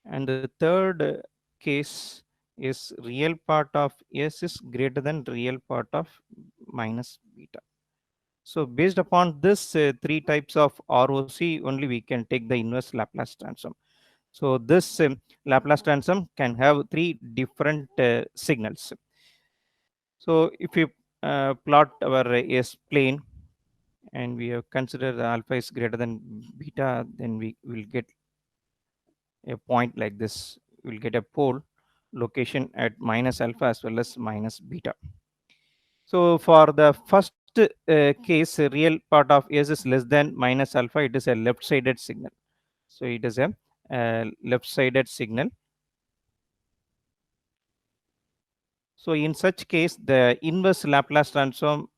K: And the third case is real part of S is greater than real part of minus beta. So based upon this three types of ROC only, we can take the inverse Laplace transform. So this Laplace transform can have three different signals. So if you plot our S plane and we have considered the alpha is greater than beta, then we will get a point like this. We'll get a pole location at minus alpha as well as minus beta. So for the first case, real part of S is less than minus alpha, it is a left-sided signal. So it is a left-sided signal. So in such case, the inverse Laplace transform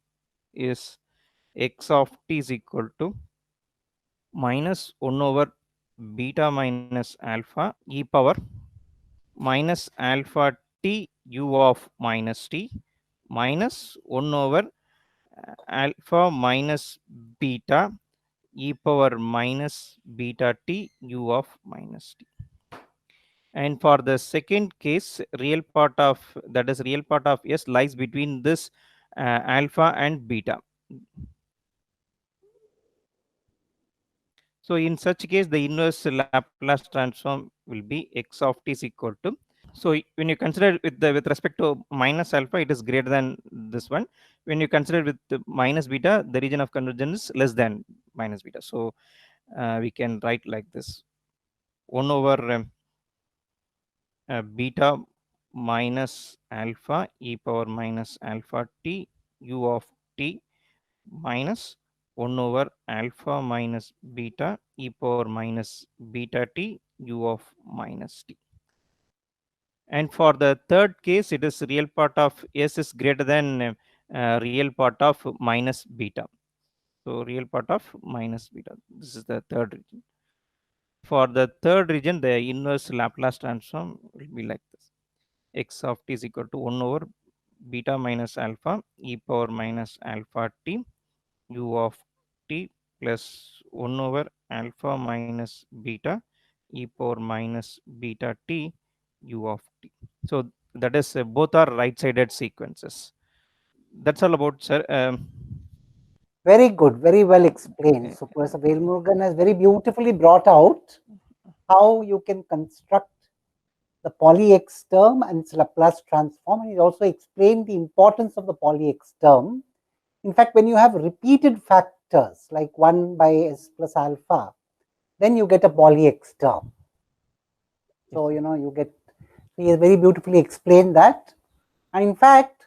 K: is x of t is equal to minus 1 over beta minus alpha e power minus alpha t u of minus t minus 1 over alpha minus beta e power minus beta t u of minus t. And for the second case, real part of, that is real part of S lies between this alpha and beta. So in such case, the inverse Laplace transform will be x of t is equal to. So when you consider with respect to minus alpha, it is greater than this one. When you consider with the minus beta, the region of convergence is less than minus beta. So we can write like this: 1 over beta minus alpha e power minus alpha t u of t minus 1 over alpha minus beta e power minus beta t u of minus t. And for the third case, it is real part of S is greater than real part of minus beta. So real part of minus beta. This is the third region. For the third region, the inverse Laplace transform will be like this: x of t is equal to 1 over beta minus alpha e power minus alpha t u of t plus 1 over alpha minus beta e power minus beta t u of t. So that is both are right-sided sequences. That's all about, sir.
A: Very good, very well explained. So Professor Velmurugan has very beautifully brought out how you can construct the poly X term and its Laplace transform, and he also explained the importance of the poly X term. In fact, when you have repeated factors like 1 by S plus alpha, then you get a poly X term. So, you know, you get, he has very beautifully explained that. And in fact,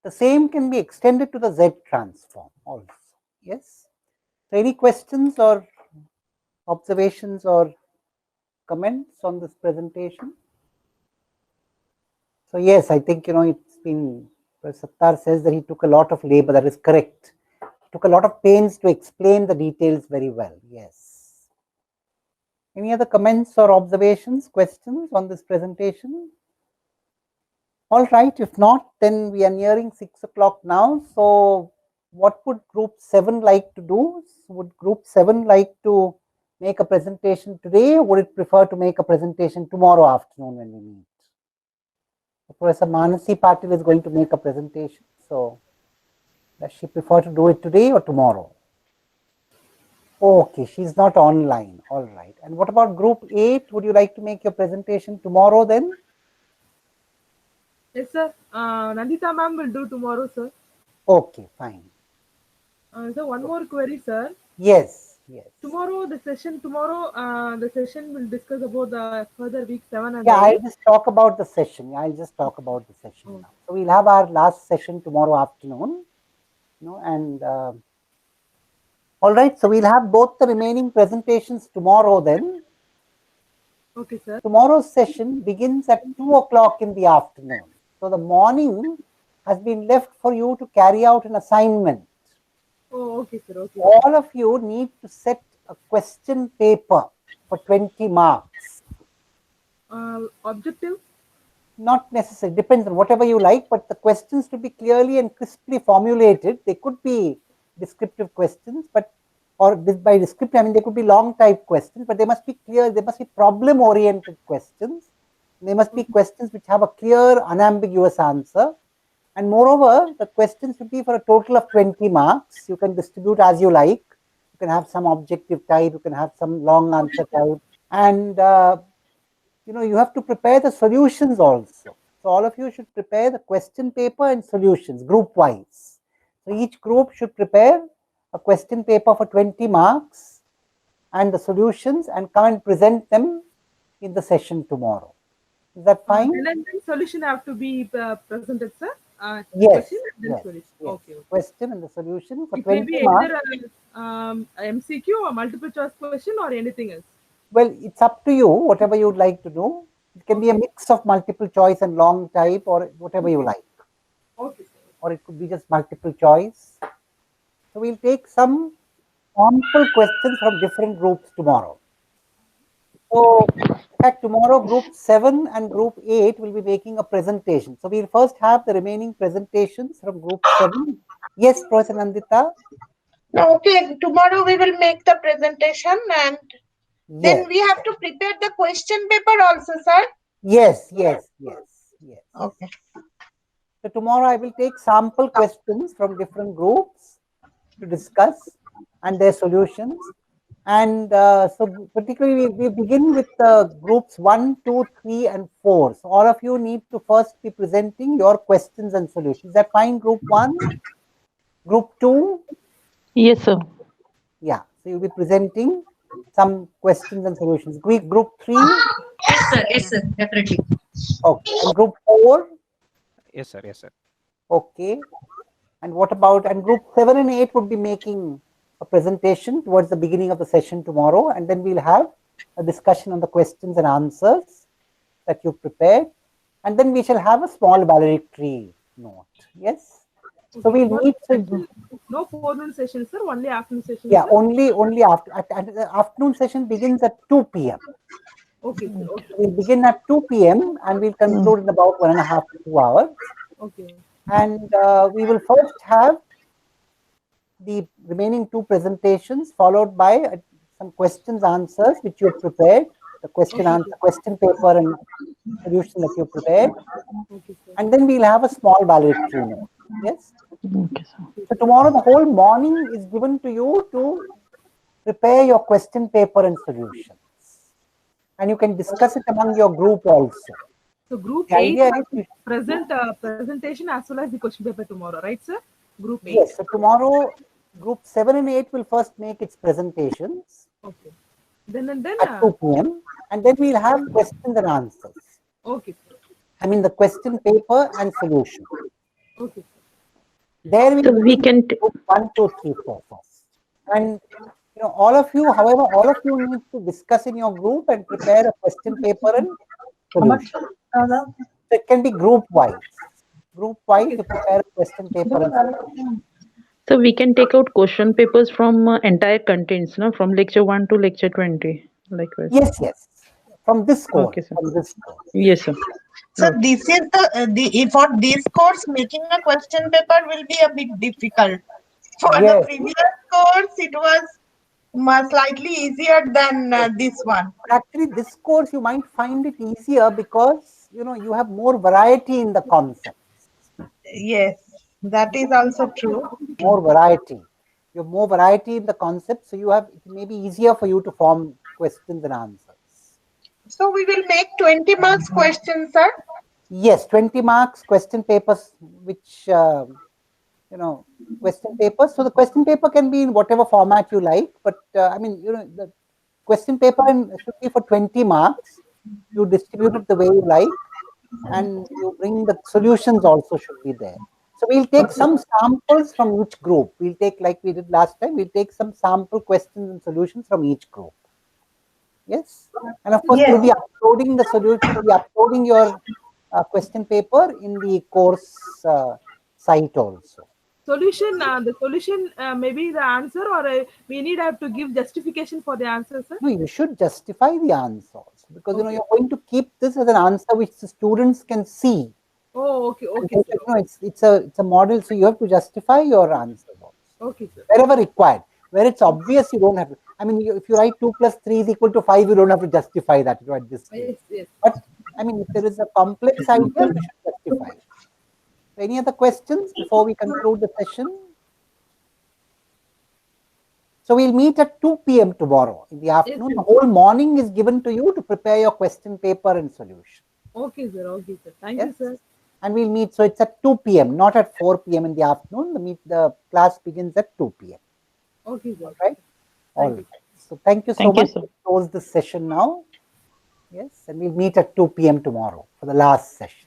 A: the same can be extended to the Z transform also. Yes. So any questions or observations or comments on this presentation? So yes, I think, it's been, Sattar says that he took a lot of labor. That is correct. Took a lot of pains to explain the details very well. Yes. Any other comments or observations, questions on this presentation? All right. If not, then we are nearing 6 o'clock now. So what would group 7 like to do? Would group 7 like to make a presentation today, or would it prefer to make a presentation tomorrow afternoon when we meet? Professor Manasi Patil is going to make a presentation. So does she prefer to do it today or tomorrow? Okay, she's not online. All right. And what about group 8? Would you like to make your presentation tomorrow then?
D: Yes, sir. Nandita ma'am will do tomorrow, sir.
A: Okay, fine.
D: So one more query, sir.
A: Yes, yes.
D: Tomorrow, the session will discuss about the further week 7 and
A: Yeah,
D: 8.
A: I'll just talk about the session. I'll just talk about the session now. So we'll have our last session tomorrow afternoon, and all right. So we'll have both the remaining presentations tomorrow then.
D: Okay, sir.
A: Tomorrow's session begins at 2 o'clock in the afternoon. So the morning has been left for you to carry out an assignment.
D: Oh, okay, sir. Okay.
A: All of you need to set a question paper for 20 marks.
D: Objective?
A: Not necessary, depends on whatever you like, but the questions to be clearly and crisply formulated. They could be descriptive questions, but by descriptive, I mean, they could be long type questions, but they must be clear, they must be problem oriented questions. They must be questions which have a clear, unambiguous answer. And moreover, the questions should be for a total of 20 marks. You can distribute as you like. You can have some objective type, you can have some long answer type. And you have to prepare the solutions also. So all of you should prepare the question paper and solutions group wise. So each group should prepare a question paper for 20 marks and the solutions and come and present them in the session tomorrow. Is that fine?
D: And then solution have to be presented, sir?
A: Yes.
D: Question and then
A: Yes,
D: solution.
A: yes.
D: Okay.
A: Question and the solution for
D: It may
A: 20
D: be
A: marks.
D: either MCQ or multiple choice question or anything else.
A: Well, it's up to you, whatever you'd like to do. It can be a mix of multiple choice and long type or whatever you like.
D: Okay, sir.
A: Or it could be just multiple choice. So we'll take some sample questions from different groups tomorrow. So in fact, tomorrow group 7 and group 8 will be making a presentation. So we'll first have the remaining presentations from group 7. Yes, Professor Nandita?
L: Okay, tomorrow we will make the presentation and then we have to prepare the question paper also, sir?
A: Yes.
L: Okay.
A: So tomorrow I will take sample questions from different groups to discuss and their solutions. And so particularly we begin with groups 1, 2, 3 and 4. So all of you need to first be presenting your questions and solutions. Is that fine, group 1? Group 2?
M: Yes, sir.
A: Yeah, so you'll be presenting some questions and solutions. Group 3?
J: Yes, sir, definitely.
A: Okay, and group 4?
K: Yes, sir. Yes, sir.
A: Okay. And what about, and group 7 and 8 would be making a presentation towards the beginning of the session tomorrow, and then we'll have a discussion on the questions and answers that you've prepared, and then we shall have a small valedictory note. Yes. So we'll meet.
D: No forenoon session, sir. Only afternoon session.
A: Yeah,
D: sir?
A: only after. The afternoon session begins at 2 p.m.
D: Okay, sir. Okay.
A: We'll begin at 2 p.m. and we'll conclude in about 1.5 to 2 hours.
D: Okay.
A: And we will first have the remaining 2 presentations followed by some questions answers which you have prepared, the question paper and solution that you prepared, and then we'll have a small valedictory note. Yes.
M: Okay,
A: So tomorrow the whole morning is given to you to prepare your question paper and solutions, and you can discuss it among your group also.
D: So group
A: The
D: 8
A: idea
D: has
A: is
D: presentation as well as the question paper tomorrow, right, sir? Group 8.
A: yes. So tomorrow group 7 and 8 will first make its presentations.
D: Okay. Then
A: At 2 p.m. and then we'll have questions and answers.
D: Okay, sir.
A: I mean the question paper and solution.
D: Okay.
A: There
M: we can
A: 1, 2, 3, 4 first. And all of you, however, all of you need to discuss in your group and prepare a question paper and solution. So it can be group wise. Group wise, you prepare a question paper. And solution.
M: So we can take out question papers from entire contents, no? From lecture 1 to lecture 20, likewise.
A: Yes, yes. From this course.
M: Okay, sir.
A: From this course.
M: Yes, sir.
L: So this is for this course, making a question paper will be a bit difficult. For the previous course, it was slightly easier than this one.
A: Actually, this course you might find it easier because you have more variety in the concepts.
L: Yes, that is also true.
A: More variety. You have more variety in the concepts, so it may be easier for you to form questions and answers.
L: So we will make 20 marks questions, sir?
A: Yes, 20 marks question papers, which question papers. So the question paper can be in whatever format you like, but the question paper should be for 20 marks. You distribute it the way you like, and you bring the solutions also should be there. So we'll take some samples from each group. We'll take, like we did last time, we'll take some sample questions and solutions from each group. Yes, and of course you'll be uploading the solution, you'll be uploading your question paper in the course site also.
D: Solution, the solution maybe the answer, or we need have to give justification for the answer, sir?
A: No, you should justify the answers because you're going to keep this as an answer which the students can see.
D: Oh, okay, okay.
A: It's a model, so you have to justify your answers also.
D: Okay, sir.
A: Wherever required. Where it's obvious, you don't have to. If you write 2 + 3 = 5, you don't have to justify that at this stage.
D: Yes.
A: But if there is a complex idea, you should justify it. Any other questions before we conclude the session? So we'll meet at 2 p.m. tomorrow in the afternoon. The whole morning is given to you to prepare your question paper and solution.
D: Okay, sir. Okay, sir. Thank you, sir.
A: And we'll meet. So it's at 2 p.m., not at 4 p.m. in the afternoon. The class begins at 2 p.m.
D: Okay, sir.
A: Right? All right. So thank you so much. We'll close this session now. Yes, and we'll meet at 2 p.m. tomorrow for the last session.